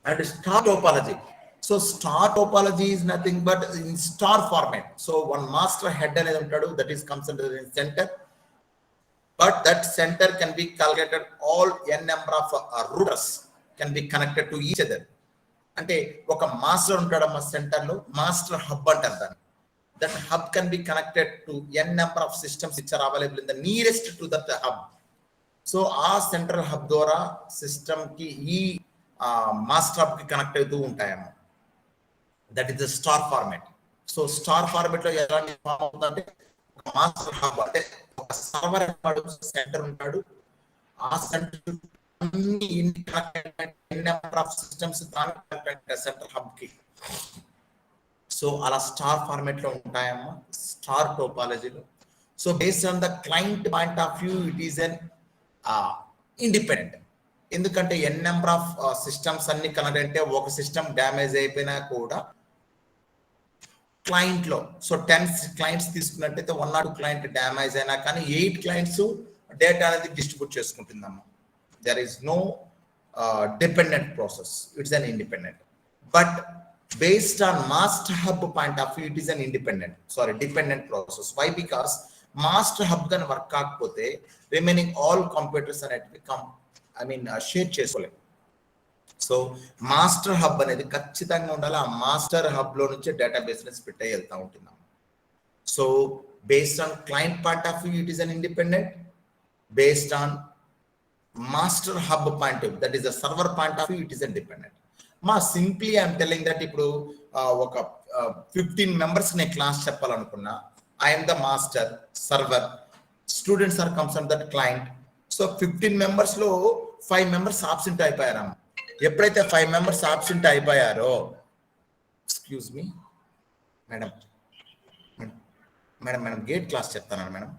And star topology. So star topology is nothing but in star format. So one master head అనేది ఉంటాడు, that is comes under the centre. But that centre can be calculated all n number of Reuters can be connected to each other. అంటే ఒక master ఉంటాడమ్మా centre లో, master hub అంటారు దాన్ని. That hub can be connected to n number of systems which are available in the nearest to that hub. So ఆ central hub ద్వారా system కి ఈ master hub కి కనెక్ట్ అవుతూ ఉంటాయన్నమాట. That is the star format. So star format లో ఎలాంటి form అవుతుందంటే మాస్టర్ హబ్ అంటే ఒక సర్వర్ ఉంటాడు, సెంటర్ ఉంటాడు. ఆ సెంటర్ అన్ని number of systems central hub కి. సో అలా స్టార్ ఫార్మాట్ లో ఉంటాయమ్మా స్టార్ టోపాలజీలో. So based on the client point of view it is an independent. ఎందుకంటే n number of సిస్టమ్స్ అన్ని కనెక్ట్ అంటే ఒక సిస్టమ్ డ్యామేజ్ అయిపోయినా కూడా క్లయింట్ లో సో 10 క్లయింట్స్ తీసుకున్నట్టయితే 1 or 2 క్లయింట్ డ్యామేజ్ అయినా కానీ 8 క్లయింట్స్ డేటా అనేది డిస్ట్రిబ్యూట్ చేసుకుంటుందమ్మా. There is no dependent process, it's an independent. But based on master hub point of view, it is an dependent process. Why? Because master hub gan work కాకపోతే remaining all computers అనేటివి share చేసుకోలేము. So master hub అనేది ఖచ్చితంగా ఉండాలి. ఆ master hub లో నుంచి database ని స్ప్లిట్ అయ్యి వెళ్తూ ఉంటున్నాం. So based on client point of view it is an independent. Based on master hub point of view, that is the server point of view, it is an dependent. Simply I'm telling that ఇప్పుడు ఒక 15 members నేను class చెప్పాలనుకున్నా, I'm the master server, students are concern that client. So 15 members లో 5 members absent అయిపోయారమ్మా. ఎప్పుడైతే 5 members absent అయిపోయారో, excuse me madam madam madam GATE class చెప్తాను madam.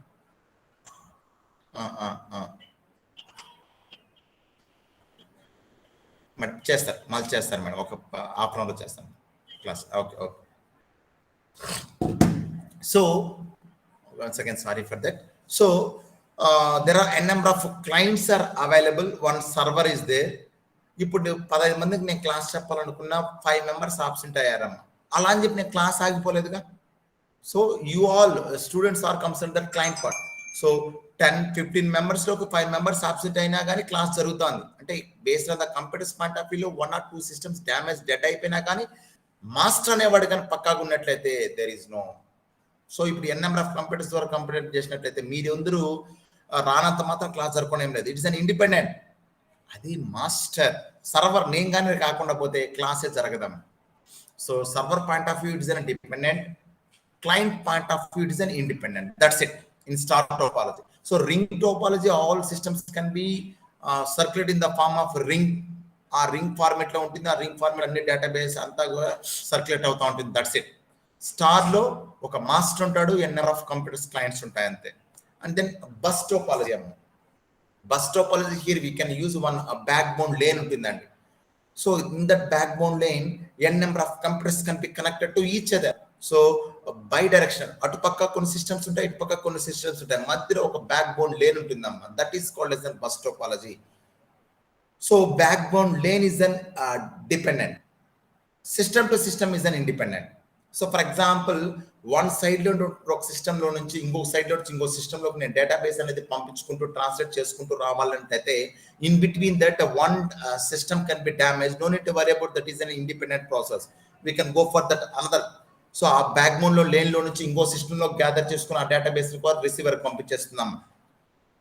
Madam చేస్తారు మేడం, ఒక హాఫ్ అన్ అవర్లో చేస్తాను class. Okay okay. So once again sorry for that. So there are n number of clients are available, one server is there. ఇప్పుడు 15 మందికి నేను class చెప్పాలనుకున్నా, 5 members absent అయ్యారమ్మా. అలా అని చెప్పి నేను క్లాస్ ఆగిపోలేదుగా. So you all students are concern that client part. So 10-15 members లో 5 మెంబర్స్ ఆబ్సెంట్ అయినా కానీ క్లాస్ జరుగుతుంది. అంటే based on the computers point of వ్యూలో 1 or 2 సిస్టమ్స్ డ్యామేజ్ డెడ్ అయిపోయినా కానీ మాస్టర్ అనేవాడు కానీ పక్కాగా ఉన్నట్లయితే దేర్ ఈస్ నో. సో ఇప్పుడు ఎన్ నెంబర్ ఆఫ్ కంప్యూటర్స్ ద్వారా కంప్యూటర్ చేసినట్లయితే మీరందరూ రానంత మాత్రం క్లాస్ జరపడం ఏం లేదు. It is an independent. అది మాస్టర్ సర్వర్ నేమ్ కానీ కాకుండా పోతే క్లాసే జరగదాం. So server point of view it is an dependent, client point of view it is an independent. That's it in star topology. So ring topology, all systems can be circulated in the form of ring. ఆ ring format లో ఉంటుంది. ఆ ring format అన్ని database అంతా కూడా circulate అవుతూ ఉంటుంది. That's it. Star లో ఒక మాస్టర్ ఉంటాడు, n number of computers clients ఉంటాయి అంతే. అండ్ దెన్ బస్ టోపాలజీ అమ్మ. Bus topology here we can use one backbone lane ఉంటుందండి. So in that backbone lane n number of computers can be connected to each other. So by direction, అటుపక్క కొన్ని systems ఉంటాయి, ఇటుపక్క కొన్ని systems ఉంటాయి, మధ్యలో ఒక back bone lane ఉంటుందమ్మా. That is called as an bus topology. So back bone lane is an dependent, system to system is an independent. So for example one side లో ఒక సిస్టమ్ లో నుంచి ఇంకొక సైడ్ లో నుంచి ఇంకో సిస్టమ్ లోకి నేను డేటాబేస్ అనేది పంపించుకుంటూ ట్రాన్స్లేట్ చేసుకుంటూ రావాలంటే in between that one system can be damage. No need to worry about that is an independent process. We can go for that another. So ఆ బ్యాక్ బోన్ లో లేన్ లో నుంచి ఇంకో సిస్టమ్ లో gather చేసుకుని ఆ డేటాబేస్ రిసీవర్ పంపించేస్తున్నాం.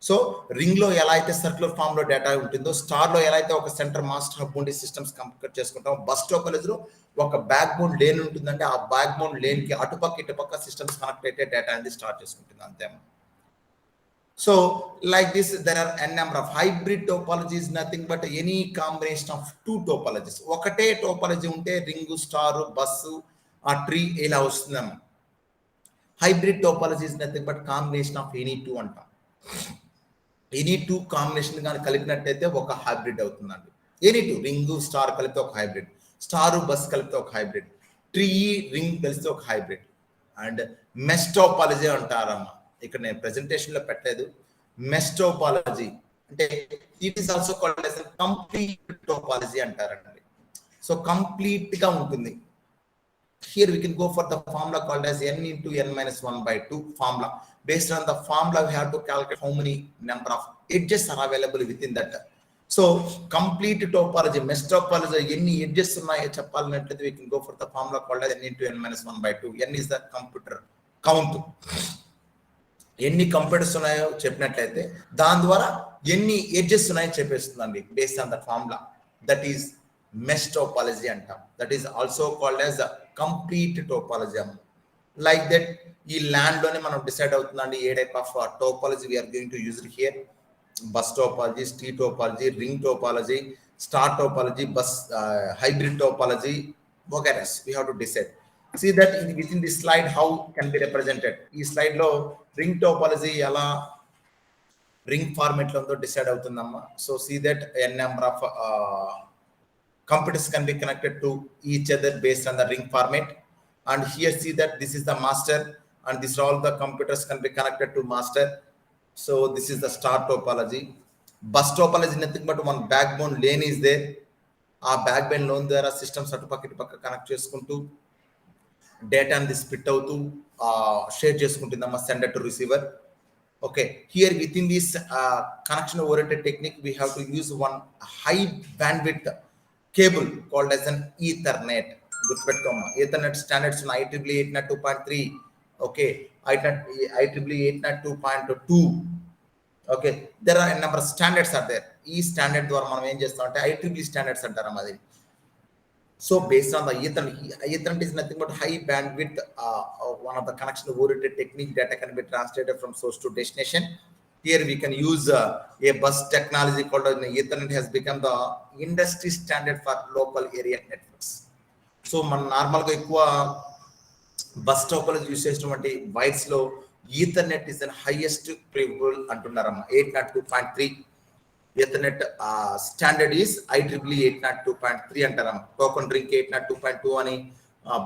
So ring లో ఎలా అయితే సర్క్యులర్ ఫామ్ లో డేటా ఉంటుందో, స్టార్ లో ఎలా అయితే ఒక సెంటర్ మాస్టర్ హబ్ ఉండి సిస్టమ్స్ కంప్యూట్ చేసుకుంటాం, బస్ టోపాలజీలో ఒక బ్యాక్ బోన్ లేన్ ఉంటుందంటే ఆ బ్యాక్ బోన్ లేన్ కి అటుపక్క ఇటుపక్క సిస్టమ్స్ కనెక్ట్ అయితే డేటా అనేది స్టార్ట్ చేసుకుంటుంది అంతే. So like this there are N number of hybrid topology is nothing but any combination of 2 topologies. ఒకటే టోపాలజీ ఉంటే రింగ్, స్టార్, బస్సు, ఆ ట్రీ ఇలా వస్తుందమ్మా. Hybrid topology is nothing but combination of any 2 అంటాం. Any 2 combination కానీ కలిపినట్టయితే ఒక hybrid అవుతుందండి. Any 2 ring, star కలిపితే ఒక హైబ్రిడ్, స్టార్, బస్ కలిపితే ఒక హైబ్రిడ్, ట్రీ, రింగ్ కలిస్తే ఒక హైబ్రిడ్. అండ్ మెష్ టోపాలజీ అంటారమ్మా. ఇక్కడ నేను ప్రెజెంటేషన్ లో పెట్టలేదు. మెష్ టోపాలజీ అంటే it is also called as complete topology అంటారండి. సో కంప్లీట్ గా ఉంటుంది. Here we can go for the formula called as n into n minus 1/2 formula. Based on the formula, we have to calculate how many number of edges are available within that. So complete topology, mesh topology, any edges ఉన్నాయో చెప్పాలంటే we can go for the formula called as n into n minus 1/2. n is the computer count. ఎన్ని computers ఉన్నాయో చెప్పినట్లయితే దాని ద్వారా ఎన్ని edges ఉన్నాయో చెప్పేస్తుందండి. Based on the formula, that is mesh topology అంటాం. That is also called as complete topology. Like that ఈ land లోనే మనం డిసైడ్ అవుతుందండి ఏ type of topology we are going to use here. Bus topology, స్ట్రీ topology, ring topology, star topology, bus hybrid topology, whatever we have to decide. See that within this slide how can be represented. ఈ slide లో ring topology ఎలా ring format లో ఉందో decide అవుతుందమ్మా. So see that n number of computers can be connected to each other based on the ring format. And here see that this is the master and this all the computers can be connected to master. So this is the star topology. Bus topology nothing but one backbone lane is there. ఆ backbone lane ద్వారా systems అటుపక్క ఇటుపక్క connect చేసుకుంటూ data అనేది split అవుతూ share చేసుకుంటుందమ్మా sender to receiver. Okay, here within this connection oriented technique, we have to use one high bandwidth cable called as an Ethernet. Ethernet standards on IEEE 802.3. Okay, IEEE 802.2. Okay, there are a number of standards are there. E standard ద్వారా మనం ఏం చేస్తాం అంటే IEEE standards అంటారు అది. So based on the Ethernet is nothing but high bandwidth, one of the connection oriented technique. Data can be translated from source to destination. Here we can use a bus technology called Ethernet has become the industry standard for local area networks. So man normal ga ఎక్కువ bus topology use చేసినటువంటి wires లో Ethernet is the highest preferable అంటున్నారమ్మా. 802.3 Ethernet standard is IEEE 802.3 అంటారమ్మా. Token ring 802.2 అని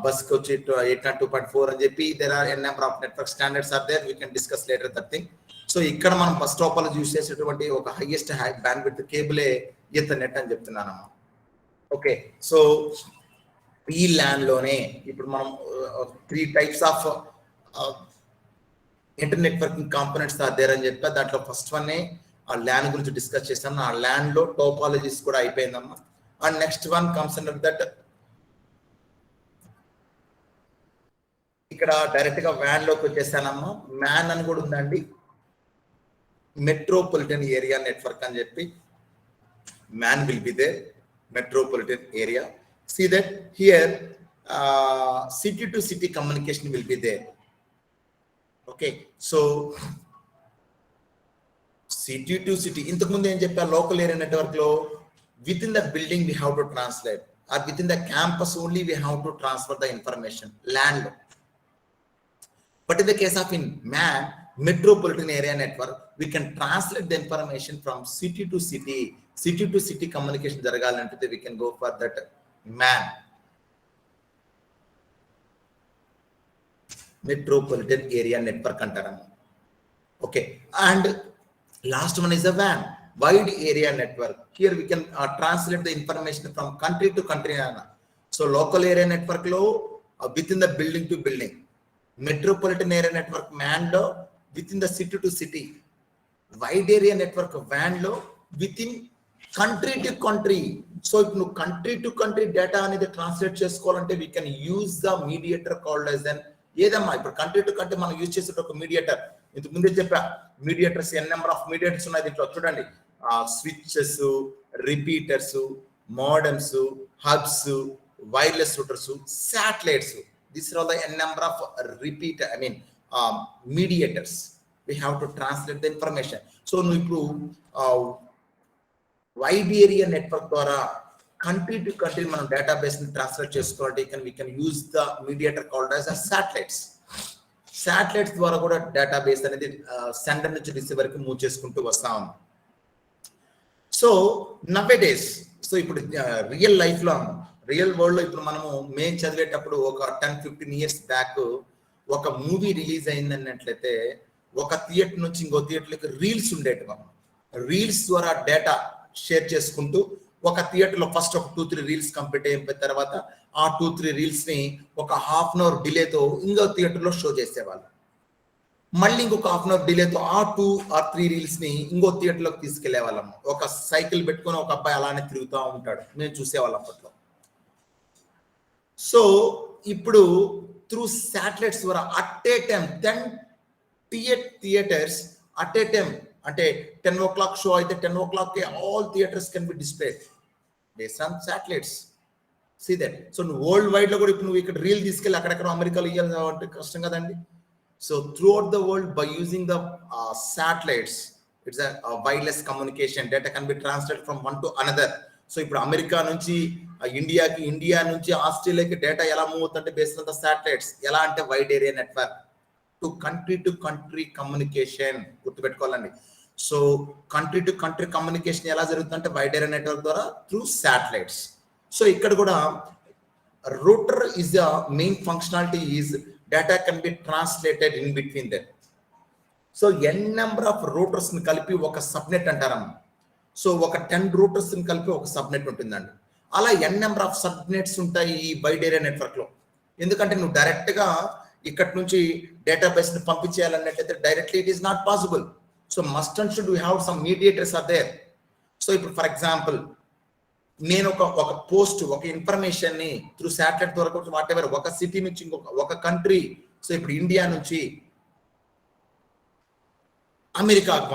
bus కి వచ్చి 802.4 అని చెప్పి there are a number of network standards are there. We can discuss later that thing. So ఇక్కడ మనం బస్ టోపాలజీ యూస్ చేసేటువంటి ఒక హైయెస్ట్ హై బ్యాండ్విడ్త్ కేబులే Ethernet అని చెప్తున్నానమ్మా. ఓకే, సో ఈ ల్యాన్ లోనే ఇప్పుడు మనం 3 types of internetworking components are there అని చెప్పా. దాంట్లో ఫస్ట్ వన్ ఆ ల్యాన్ గురించి డిస్కస్ చేస్తాం. ఆ ల్యాన్ లో టోపాలజీస్ కూడా అయిపోయిందమ్మా. And next one comes under that, ఇక్కడ డైరెక్ట్ గా వ్యాన్ లోకి వచ్చేసానమ్మా. మ్యాన్ అని కూడా ఉందండి, మెట్రోపాలిటన్ ఏరియా నెట్వర్క్ అని చెప్పి. MAN will be there, metropolitan area. See that here city to city communication will be there. Okay, so city to city ఇంతకు ముందు ఏం చెప్పా, లోకల్ ఏరియా నెట్వర్క్ లో with in the building we have to translate, or within the campus only we have to transfer the information LAN లో. But in the case of in MAN, metropolitan area network, we can translate the information from city to city. City to city communication జరగాలంటే we can go for that MAN, metropolitan area network అంటారమ్మా. Okay, and last one is a WAN, wide area network. Here we can translate the information from country to country. So local area network లో within the building to building, metropolitan area network MAN లో within the city to city, wide area network WAN లో within country to country. So ఇప్పుడు నువ్వు country to country data అనేది translate చేసుకోవాలంటే we can use the mediator called as an ఏదమ్మా. ఇప్పుడు country to country మనం use చేసే ఒక మీడియేటర్, ఇంతకు ముందే చెప్పా mediators N number of mediators ఉన్నాయి దీంట్లో. చూడండి, switches, repeaters, modems, hubs, wireless routers, satellites. This are the N number of repeater, I mean mediators. We have to translate the information. So నువ్వు ఇప్పుడు వైడ్ ఏరియా నెట్వర్క్ ద్వారా country to country మనం database ని transfer చేసుకోవాలంటే we can use the mediator called as satellites. Satellites ద్వారా కూడా database అనేది sender నుంచి రిసీవర్ కి మూవ్ చేసుకుంటూ వస్తాం. సో నవేడేస్, సో ఇప్పుడు రియల్ లైఫ్ లో, రియల్ వరల్డ్ లో ఇప్పుడు మనము మేము చదివేటప్పుడు ఒక 10-15 years బ్యాక్ ఒక మూవీ రిలీజ్ అయింది అన్నట్లయితే ఒక థియేటర్ నుంచి ఇంకో థియేటర్కి రీల్స్ ఉండేటి. మనం రీల్స్ ద్వారా డేటా షేర్ చేసుకుంటూ ఒక థియేటర్ లో ఫస్ట్ ఒక 2-3 రీల్స్ కంప్లీట్ అయిపోయిన తర్వాత ఆ 2-3 రీల్స్ ని ఒక ½ అవర్ డిలేతో ఇంకో థియేటర్ లో షో చేసేవాళ్ళు. మళ్ళీ ఇంకొక ½ అవర్ డిలేతో ఆ 2 or 3 రీల్స్ ని ఇంకో థియేటర్ లోకి తీసుకెళ్లే వాళ్ళం. ఒక సైకిల్ పెట్టుకొని ఒక అబ్బాయి అలానే తిరుగుతూ ఉంటాడు, మేము చూసేవాళ్ళం అప్పట్లో. సో ఇప్పుడు త్రూ శాటిలైట్స్ ద్వారా at a time 10 theatres at a time, అంటే 10 o'clock షో అయితే 10 o'clock all theatres can be displayed based on satellites. See that. So world wide లో కూడా ఇప్పుడు నువ్వు ఇక్కడ రీల్ తీసుకెళ్ళి అక్కడెక్కడ అమెరికాలో ఇవ్వాలంటే కష్టం కదండి. So throughout the world by using the satellites, it's wireless communication. Data can be translate from one to another. So ఇప్పుడు అమెరికా నుంచి ఇండియాకి, ఇండియా నుంచి ఆస్ట్రేలియాకి డేటా ఎలా మూవ్ అవుతుంటే బేస్డ్ ఆన్ ద శాటిలైట్స్. ఎలా అంటే wide area network to country communication గుర్తుపెట్టుకోవాలండి. So country to country communication ఎలా జరుగుతుందంటే వైడ్ ఏరియా నెట్వర్క్ ద్వారా త్రూ శాటిలైట్స్. సో ఇక్కడ కూడా router is the main functionality is data can be translated in between them. So N number of routers ని కలిపి ఒక subnet అంటారమ్మ. So ఒక 10 Reuters ని కలిపి ఒక సబ్నెట్ ఉంటుందండి. అలా ఎన్ నెంబర్ ఆఫ్ సబ్నెట్స్ ఉంటాయి ఈ వైడ్ ఏరియా నెట్వర్క్ లో. ఎందుకంటే నువ్వు డైరెక్ట్ గా ఇక్కడ నుంచి డేటాబేస్ ని పంపించేయాలన్నట్టయితే directly it is not possible. So must and should we have some mediators are there. So ఇప్పుడు ఫర్ ఎగ్జాంపుల్ నేను ఒక పోస్ట్ ఒక ఇన్ఫర్మేషన్ ని త్రూ శాటిలైట్ ద్వారా వాట్ ఎవర్ ఒక సిటీ నుంచి ఒక కంట్రీ, సో ఇప్పుడు ఇండియా నుంచి అమెరికాకు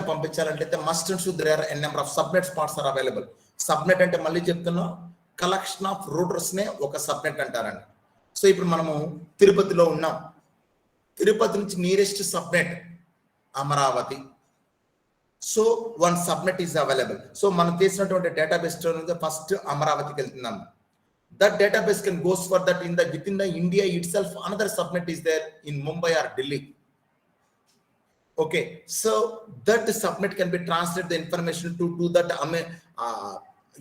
పంపించాలంటే must and should there are N number of subnet spots are available. Subnet అంటే మళ్ళీ చెప్తున్నా కలెక్షన్ ఆఫ్ రూటర్స్ నే ఒక సబ్నెట్ అంటారండి. సో ఇప్పుడు మనము తిరుపతిలో ఉన్నాం, తిరుపతి నుంచి nearest subnet Amaravati. So one subnet is available. So మనం తీసినటువంటి డేటాబేస్ ఫస్ట్ అమరావతికి వెళ్తున్నాం. That database can goes for that in the within the India itself another subnet is there in Mumbai or Delhi. Okay, so that subnet can be translated the information to that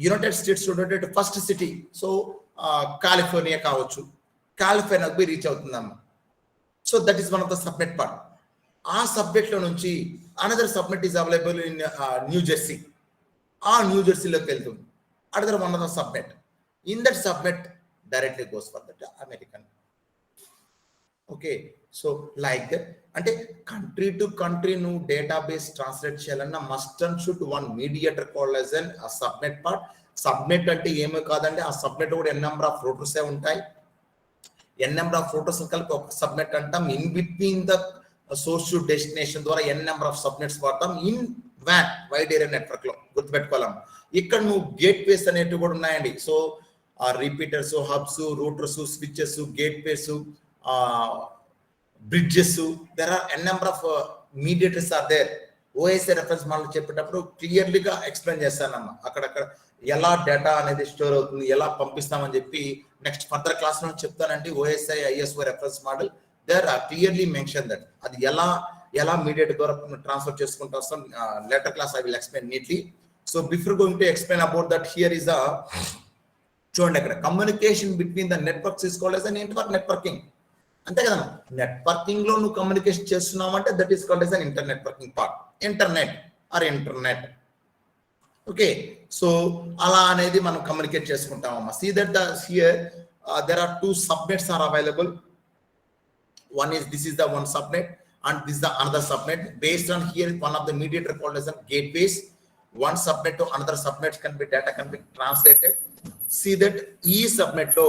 United States to that first city. So California కావచ్చు, కాలిఫోర్నియాకి పోయి reach అవుతుందమ్మా. So that is one of the subnet part. ఆ subnet లో నుంచి another subnet is available in New Jersey. ఆ న్యూ జెర్సీలోకి వెళ్తుంది another one of the subnet. In that subnet directly goes for that American. Okay, so like that అంటే country to country నువ్వు database translate చేయాలన్నా must and should one mediator called as an subnet part. Subnet అంటే ఏమీ కాదండి, ఆ subnet కూడా ఎన్ number of Reuters ఉంటాయి. ఎన్ number of Reuters కలిపి ఒక సబ్నెట్ అంటాం. In between the source to destination ద్వారా ఎన్ నెంబర్ ఆఫ్ సబ్నెట్స్ వాడతాం ఇన్ వ్యాన్ వైడ్ ఏరియా నెట్వర్క్ లో. గుర్తుపెట్టుకోవాలి, ఇక్కడ నువ్వు గేట్ వేస్ అనేటివి కూడా ఉన్నాయండి. So repeaters, hubs, routers, switches, gateways, bridges, there are N number of mediators are there. OSI reference model చెప్పేటప్పుడు క్లియర్లీగా ఎక్స్ప్లెయిన్ చేస్తానమ్మా. అక్కడక్కడ ఎలా డేటా అనేది స్టోర్ అవుతుంది, ఎలా పంపిస్తామని చెప్పి నెక్స్ట్ ఫర్దర్ క్లాస్ లో చెప్తానండి. OSI ISO reference model there are clearly mention that అది ఎలా మీడియేటర్ ద్వారా ట్రాన్స్ఫర్ చేసుకుంటూ వస్తాం. Later class I will explain neatly. So before going to explain about that here is చూడండి అక్కడ communication between the networks is called as an networking. అంతే కదా, networking లో నువ్వు కమ్యూనికేషన్ చేస్తున్నావు అంటే that is called as an internetworking part. Internet. Okay, so అలా అనేది మనం communicate చేసుకుంటామమ్మా. See that here there are two subnets are available. One is this is the one subnet and this is the another subnet. Based on here one of the mediator called as a gateways. One subnet to another subnet data can be translated. See that each subnet to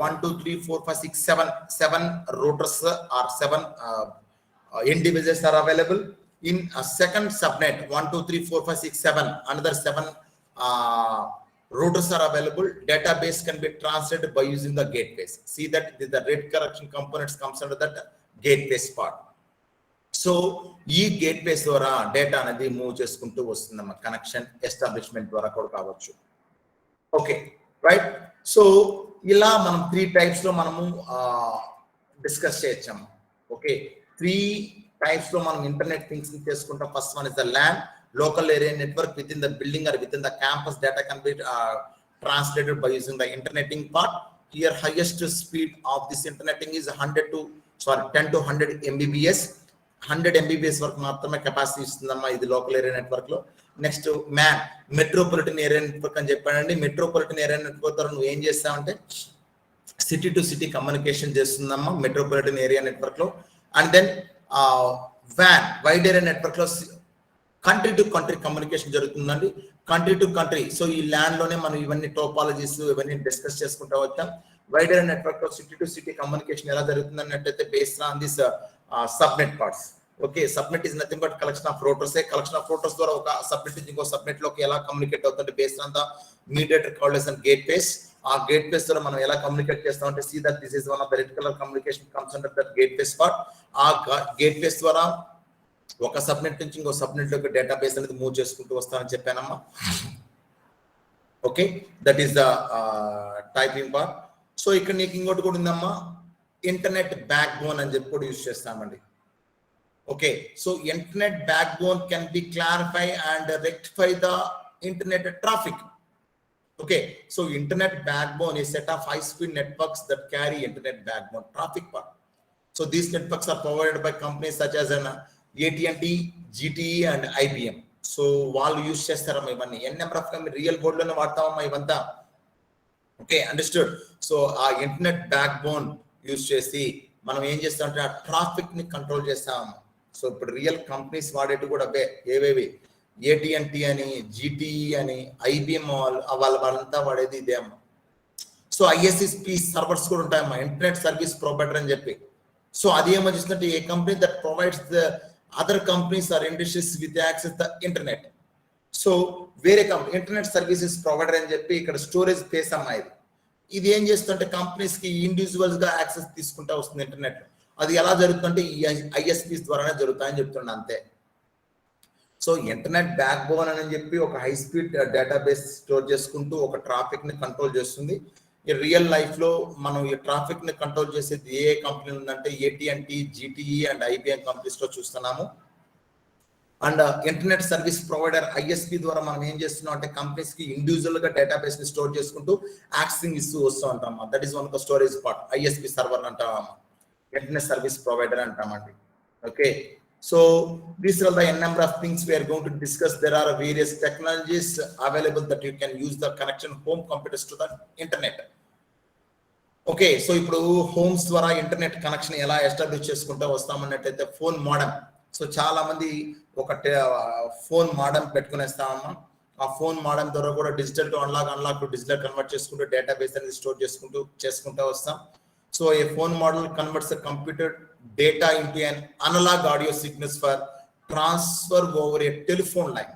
1 2 3 4 5 6 7 routers or 7 end devices are available. In a second subnet 1 2 3 4 5 6 7 another 7 routers are available. Database can be translated by using the gateways. See that the red correction components comes under that gateways part. So ఈ gateways ద్వారా data అనేది move చేసుకుంటూ వస్తుందన్నమాట. Connection establishment ద్వారా కూడా కావచ్చు. Okay right. So ఇలా మనం 3 టైప్స్ లో మనము డిస్కస్ చేయొచ్చాము. ఓకే, 3 టైప్స్ లో మనం ఇంటర్నెట్ థింగ్స్ చేసుకుంటాం. First one is the LAN, local area network within the building or within the campus. Data can be translated by using the interneting part. Here highest speed of this interneting is 10 to 100 mbps. 100 mbps వరకు మాత్రమే capacity ఇస్తుందమ్మా ఇది local area network లో. Next man, metropolitan area network అని చెప్పానండి. Metropolitan area network ద్వారా నువ్వు ఏం చేస్తావంటే city to city communication చేస్తుందమ్మా metropolitan area network లో. And then van, wide area network లో కంట్రీ టు కంట్రీ కమ్యూనికేషన్ జరుగుతుందండి. Country to country. సో ఈ ల్యాండ్ లోనే మనం ఇవన్నీ టోపాలజీస్ ఇవన్నీ డిస్కస్ చేసుకుంటూ వచ్చాం. వైడ్ ఏరియా నెట్వర్క్ లో సిటీ టు సిటీ కమ్యూనికేషన్ ఎలా జరుగుతుంది అన్నట్టయితే based on this subnet parts. Okay, subnet is nothing but collection of routers. Collection of routers ద్వారా ఒక సబ్నెట్ నుంచి ఇంకో సబ్నెట్ లోకి ఎలా కమ్యూనికేట్ అవుతుంది based on the mediator called as gateways. ఆ గేట్ వేస్ ద్వారా మనం ఎలా కమ్యూనికేట్ చేస్తామంటే see that this is one of the red colour communication comes under that gateways part. ఆ గేట్ వేస్ ద్వారా ఒక సబ్నెట్ నుంచి ఇంకో సబ్నెట్ లోకి డేటాబేస్ అనేది మూవ్ చేసుకుంటూ వస్తానని చెప్పానమ్మా. Okay, that is the typing part. So ఇక్కడ నీకు ఇంకోటి కూడా ఉందమ్మా, ఇంటర్నెట్ బ్యాక్ బోన్ అని చెప్పి కూడా యూజ్ చేస్తామండి. Okay, so internet back bone can be clarify and rectify the internet traffic. Okay, so internet backbone is set of high-speed networks that carry internet backbone traffic part. So these networks are provided by companies such as AT&T, GTE and IBM. So వాళ్ళు use చేస్తారమ్మా ఇవన్నీ. ఎన్ number of real బోర్డులోనే వాడతామమ్మా ఇవంతా. Okay, understood. So ఆ internet back bone use చేసి మనం ఏం చేస్తామంటే ఆ ట్రాఫిక్ ని కంట్రోల్ చేస్తామమ్మా. సో ఇప్పుడు రియల్ కంపెనీస్ వాడేటి కూడా అవే. ఏవేవి? AT&T అని, GTE అని, IBM వాళ్ళంతా వాడేది ఇదే అమ్మా. సో ISP సర్వర్స్ కూడా ఉంటాయమ్మా, ఇంటర్నెట్ సర్వీస్ ప్రొవైడర్ అని చెప్పి. సో అది ఏమో చేస్తుంటే a company that provides the other companies are industries with access the internet. So వేరే కంపెనీ ఇంటర్నెట్ సర్వీసెస్ ప్రొవైడర్ అని చెప్పి ఇక్కడ స్టోరేజ్ స్పేస్ అమ్మా ఇది. ఇది ఏం చేస్తుంటే కంపెనీస్ కి ఇండివిజువల్స్ గా యాక్సెస్ తీసుకుంటా వస్తుంది ఇంటర్నెట్. అది ఎలా జరుగుతుందంటే ఈ ISPs ద్వారానే జరుగుతాయని చెప్తున్నా అంతే. సో ఇంటర్నెట్ బ్యాక్ బోన్ అని చెప్పి ఒక హై స్పీడ్ డేటాబేస్ స్టోర్ చేసుకుంటూ ఒక ట్రాఫిక్ ని కంట్రోల్ చేస్తుంది. ఈ రియల్ లైఫ్ లో మనం ఈ ట్రాఫిక్ ని కంట్రోల్ చేసేది ఏ కంపెనీ ఉందంటే AT&T, GTE and IBM companies లో చూస్తున్నాము. And internet service provider ISP ద్వారా మనం ఏం చేస్తున్నాం అంటే కంపెనీస్ కి ఇండివిజువల్ గా డేటాబేస్ ని స్టోర్ చేసుకుంటూ యాక్సెసింగ్ ఇస్తూ వస్తూ ఉంటాం. That is one of the storage part. ISP server అంటాం, ఇంటర్నెట్ సర్వీస్ ప్రొవైడర్ అంటామండి. Okay, so these are the n number of things we are going to discuss. There are various technologies available that you can use the connection home computers to the internet. Okay, so ఇప్పుడు homes ద్వారా internet connection ఎలా establish చేసుకుంటా వస్తామన్నట్టయితే phone modem. So చాలా మంది ఒక phone modem పెట్టుకునేస్తామమ్మా. ఆ phone modem ద్వారా కూడా digital to unlock to digital convert చేసుకుంటూ డేటాబేస్ అనేది స్టోర్ చేసుకుంటూ వస్తాం. So a phone model converts a computer data into an analog audio signals for transfer over a telephone line.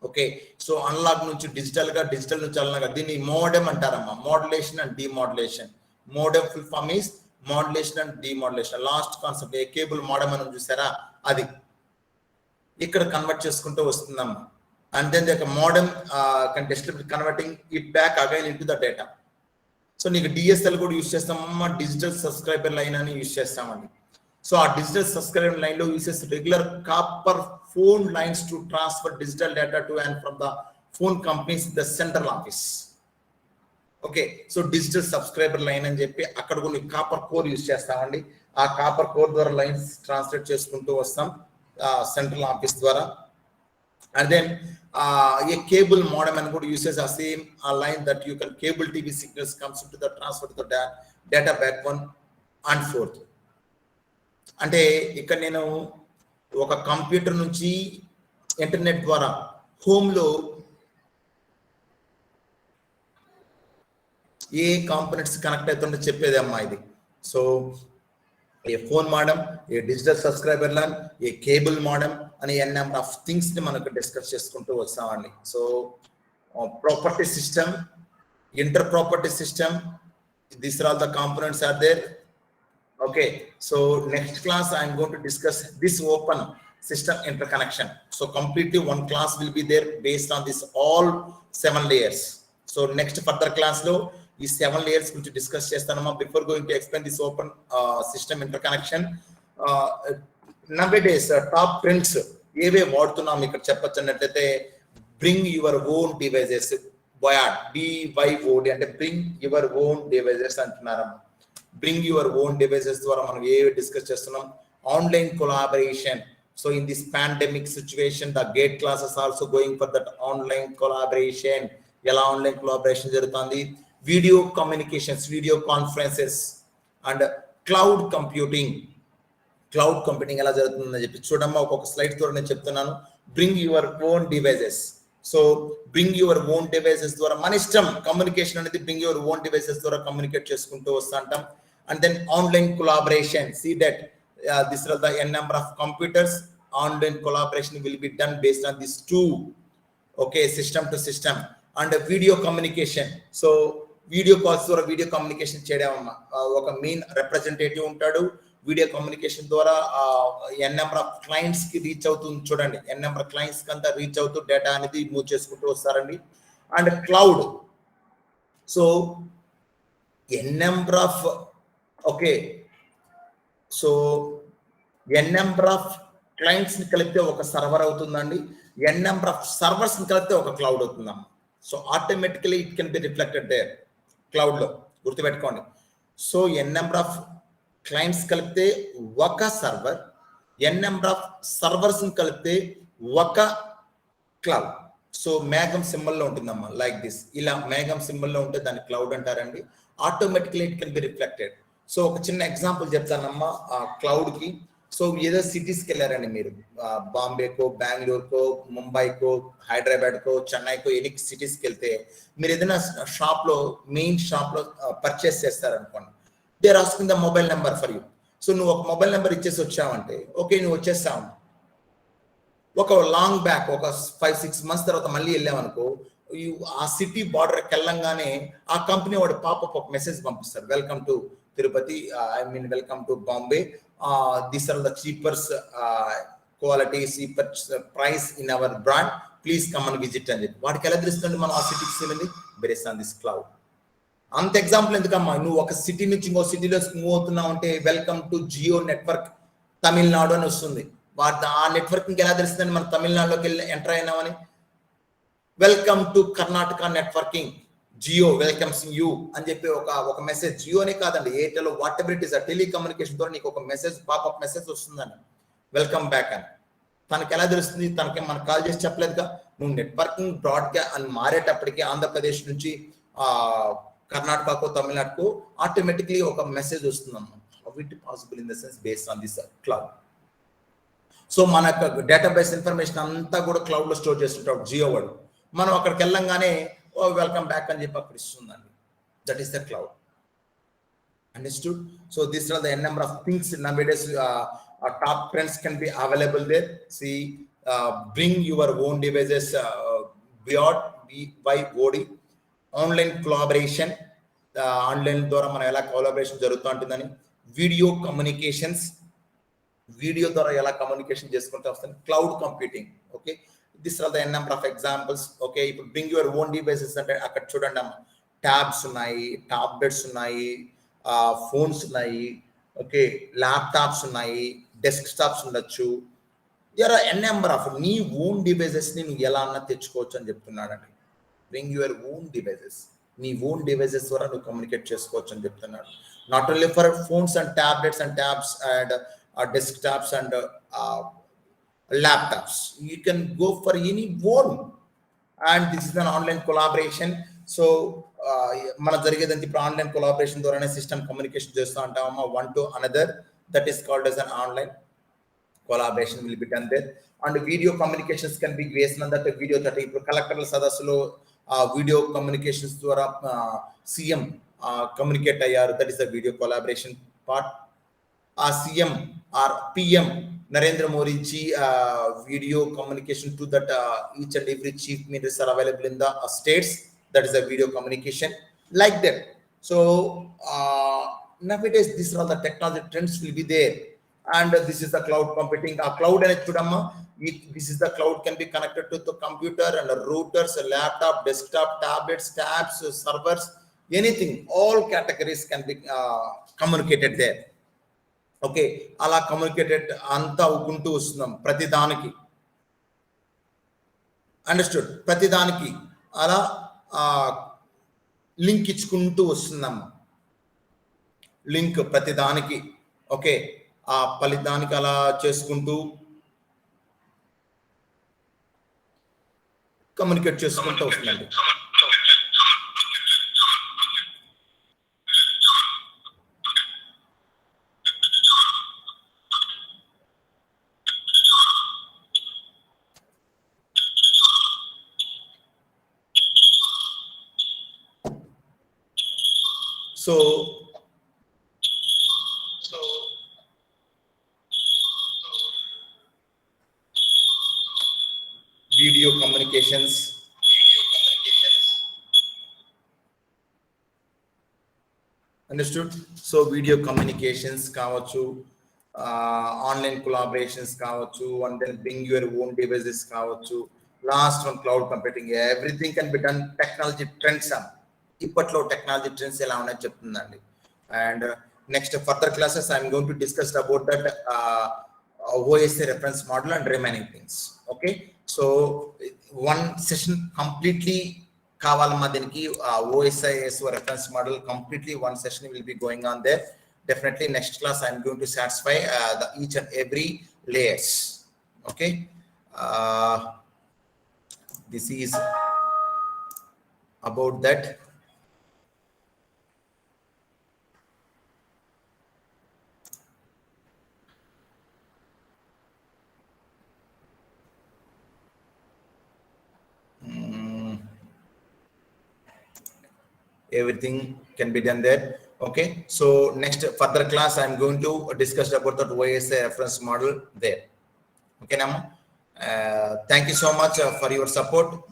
Okay, so analog నుంచి digital నుంచి analog, దీన్ని modem అంటారమ్మా. Modulation and demodulation. Modem full form is modulation and demodulation. Last concept a cable modem అని చూసారా, అది ఇక్కడ convert చేసుకుంటూ వస్తుందమ్మా. And then the modem can distribute converting it back again into the data. So నీకు DSL కూడా use చేస్తామమ్మా, digital subscriber line అని యూజ్ చేస్తామండి. సో ఆ డిజిటల్ సబ్స్క్రైబర్ లైన్ లో uses regular copper phone lines to transfer digital data to and from the phone companies the central office. Okay, so digital subscriber line అని చెప్పి అక్కడ కొన్ని copper core use చేస్తామండి. ఆ copper core ద్వారా lines translate చేసుకుంటూ వస్తాం సెంట్రల్ ఆఫీస్ ద్వారా. And then a cable modem and good uses the same line that you can cable TV signals comes into the transfer to the data backbone and forth. అంటే ఇక్కడ నేను ఒక computer నుంచి internet ద్వారా home లో ఏ components connect అవుతుందో చెప్పేది అమ్మా ఇది. సో ఏ ఫోన్ మోడెం, ఏ డిజిటల్ సబ్స్క్రైబర్ లైన్, ఏ కేబుల్ మోడెం అని ఎన్ నెంబర్ ఆఫ్ థింగ్స్ ని మనకు డిస్కస్ చేసుకుంటూ వస్తామండి. So property system, inter property system, these are all the components are there. Okay, so next class I'm going to discuss this open system interconnection. So completely one class will be there based on this all 7 layers. So next further class lo ఈ 7 layers గురించి discuss చేస్తానమ్మా. Before going to explain this open system interconnection, nowadays top trends ఏవే వాడుతున్నాం ఇక్కడ చెప్పచ్చు అన్నట్లయితే bring your own devices, BYOD అంటే bring your own devices అంటున్నారమ్మా. బ్రింగ్ యువర్ ఓన్ డివైజెస్ ద్వారా మనం ఏవి డిస్కస్ చేస్తున్నాం. Online collaboration. So in this pandemic situation, the GATE classes also going for that online collaboration. Yala online collaboration jarutundi. Video communications, video conferences, and cloud computing. Cloud computing ela jarutundi cheppi chudamma oka slide tho nenu cheptunnanu. Bring your own devices. So bring your own devices dwara మన ఇష్టం communication అనేది bring your own devices ద్వారా communicate చేసుకుంటూ వస్తాంటాం. And then online collaboration, see that this is the n number of computers. Online collaboration will be done based on these two, okay, system to system. And video communication, so video calls ద్వారా video communication చేయడం ఒక main representative ఉంటాడు. Video communication ద్వారా N number of clients కి reach అవుతుంది. చూడండి, ఎన్ number clients కి అంతా రీచ్ అవుతూ డేటా అనేది మూవ్ చేసుకుంటూ వస్తారండి. And cloud, so N number of, okay, so N number of clients ని కలిపితే ఒక సర్వర్ అవుతుందండి. ఎన్ నెంబర్ ఆఫ్ సర్వర్స్ ని కలిపితే ఒక క్లౌడ్ అవుతుందమ్మా. So automatically it can be reflected there cloud లో, గుర్తుపెట్టుకోండి. So N number of clients కలిపితే ఒక server, N number of servers ని కలిపితే ఒక క్లౌడ్. సో మేఘం సింబల్లో ఉంటుందమ్మా, లైక్ దిస్. ఇలా మేఘం సింబల్లో ఉంటే దాన్ని క్లౌడ్ అంటారండి. Automatically it can be reflected. So ఒక చిన్న ఎగ్జాంపుల్ చెప్తానమ్మా ఆ క్లౌడ్కి. సో ఏదో సిటీస్కి వెళ్ళారండి మీరు, బాంబేకో, బెంగళూరుకో, ముంబైకో, హైదరాబాద్కో, చెన్నైకో, ఎన్ని సిటీస్కి వెళ్తే మీరు ఏదైనా షాప్లో, మెయిన్ షాప్లో పర్చేస్ చేస్తారనుకోండి, they are asking the mobile number for you. So నువ్వు ఒక మొబైల్ నెంబర్ ఇచ్చేసి వచ్చావంటే ఓకే, నువ్వు వచ్చేస్తావు. ఒక లాంగ్ బ్యాక్ ఒక 5-6 months తర్వాత మళ్ళీ వెళ్ళామనుకో, ఆ సిటీ బార్డర్కి వెళ్ళంగానే ఆ కంపెనీ వాడు పాపప్ ఒక మెసేజ్ పంపిస్తారు, welcome to Tirupati, I mean welcome to Bombay, these are the cheapers quality, cheaper price in our brand, please come and visit అని చెప్పి. వాడికి ఎలా తెలుస్తుంది మనం ఆ సిటీకి వెళ్ళింది? Based on this cloud. అంత ఎగ్జాంపుల్ ఎందుకమ్మా, నువ్వు ఒక సిటీ నుంచి ఇంకో సిటీలో మూవ్ అవుతున్నావు అంటే welcome to Jio network Tamil Nadu అని వస్తుంది. ఆ నెట్వర్క్ ఎలా తెలుస్తుందని మనం తమిళనాడులోకి వెళ్ళి ఎంటర్ అయినామని. Welcome to Karnataka networking, Jio welcomes you అని చెప్పి ఒక మెసేజ్, జియోనే కాదండి, Airtel, whatever it is, telecommunication ద్వారా నీకు ఒక మెసేజ్, పాపప్ మెసేజ్ వస్తుందని, వెల్కమ్ బ్యాక్ అని. తనకి ఎలా తెలుస్తుంది? తనకి మనకు కాల్ చేసి చెప్పలేదుగా. నువ్వు నెట్వర్కింగ్ బ్రాడ్గా అని మారేటప్పటికి ఆంధ్రప్రదేశ్ నుంచి కర్ణాటకకు, తమిళనాడుకు ఆటోమేటిక్లీ ఒక మెసేజ్ వస్తుందమ్మా. How it possible in the sense based on this cloud. So మన డేటాబేస్ ఇన్ఫర్మేషన్ అంతా కూడా క్లౌడ్లో స్టోర్ చేస్తుంటాడు జియో వాడు. మనం అక్కడికి వెళ్ళంగానే వెల్కమ్ బ్యాక్ అని చెప్పి అక్కడ ఇస్తుందండి. That is the cloud. Understood? So these are the number of things nowadays top trends can be available there. See, bring your own devices beyond BYOD. Online collaboration, online ద్వారా మనం ఎలా collaboration జరుగుతూ ఉంటుందని. Video communications, video ద్వారా ఎలా communication చేసుకుంటూ వస్తుంది. Cloud computing. Okay, this are the number of examples. Okay, ఇప్పుడు బ్రింగ్ యువర్ ఓన్ డివైసెస్ అంటే అక్కడ చూడండి అమ్మ, ట్యాబ్స్ ఉన్నాయి, టాబ్లెట్స్ ఉన్నాయి, ఫోన్స్ ఉన్నాయి, ఓకే, ల్యాప్టాప్స్ ఉన్నాయి, డెస్క్టాప్స్ ఉండొచ్చు. There are N number of నీ ఓన్ డివైసెస్ని నువ్వు ఎలా అన్నా తెచ్చుకోవచ్చు అని చెప్తున్నాడండి. బ్రింగ్ యువర్ ఓన్ డివైసెస్, నీ ఓన్ డివైసెస్ ద్వారా నువ్వు కమ్యూనికేట్ చేసుకోవచ్చు అని చెప్తున్నాడు. Not only for phones and tablets and tabs and desktops and laptops. You can go for any one, and this is an online collaboration. So మన జరిగేదంతా ఇప్పుడు online collaboration ద్వారానే సిస్టమ్ కమ్యూనికేషన్ చేస్తూ ఉంటామమ్మా, one to another. That is called as an online collaboration will be done there. And video communications can be based on that video. that ఇప్పుడు కలెక్టర్ల సదస్సులో video communications ద్వారా సీఎం కమ్యూనికేట్ అయ్యారు. That is the video collaboration part. CM or PM Narendra Modi ji video communication to that each and every chief ministers are available in the states. That is a video communication like that. So nowadays these are all the technology trends will be there, and this is the cloud computing. Cloud and chudamma, this is the cloud can be connected to the computer and routers, laptop, desktop, tablets, tabs, servers, anything. All categories can be communicated there. Okay, అలా communicated అంతా అవుకుంటూ వస్తున్నాం ప్రతిదానికి. Understood? ప్రతిదానికి అలా link ఇచ్చుకుంటూ వస్తున్నాం. Link ప్రతిదానికి. Okay, ఆ ఫలితానికి అలా చేసుకుంటూ కమ్యూనికేట్ చేసుకుంటూ వస్తుందండి. So video communications. Understood? So video communications కావచ్చు, ఆన్లైన్ కొలాబరేషన్స్ కావచ్చు, and then bring your own devices కావచ్చు. Last one cloud computing. Everything can be done. Technology trends, ఇప్పట్లో టెక్నాలజీ ట్రెండ్స్ ఎలా ఉన్నాయో చెప్తుందండి. And next further classes I'm going to discuss about that OSI reference model and remaining things. Okay, so one session completely కావాలమ్మా దీనికి. OSI reference model completely one session will be going on there. Definitely next class I'm going to satisfy the each and every layers. Okay, This is about that. Everything can be done there. Okay, so next further class I'm going to discuss about the OSI reference model there. Okay, Nama. Thank you so much for your support,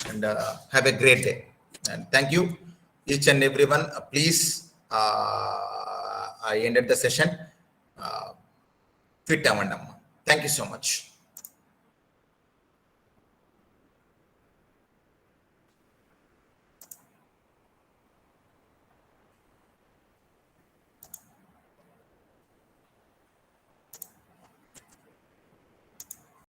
and have a great day. And thank you each and everyone. Please, I ended the session. Fit Amma. Thank you so much.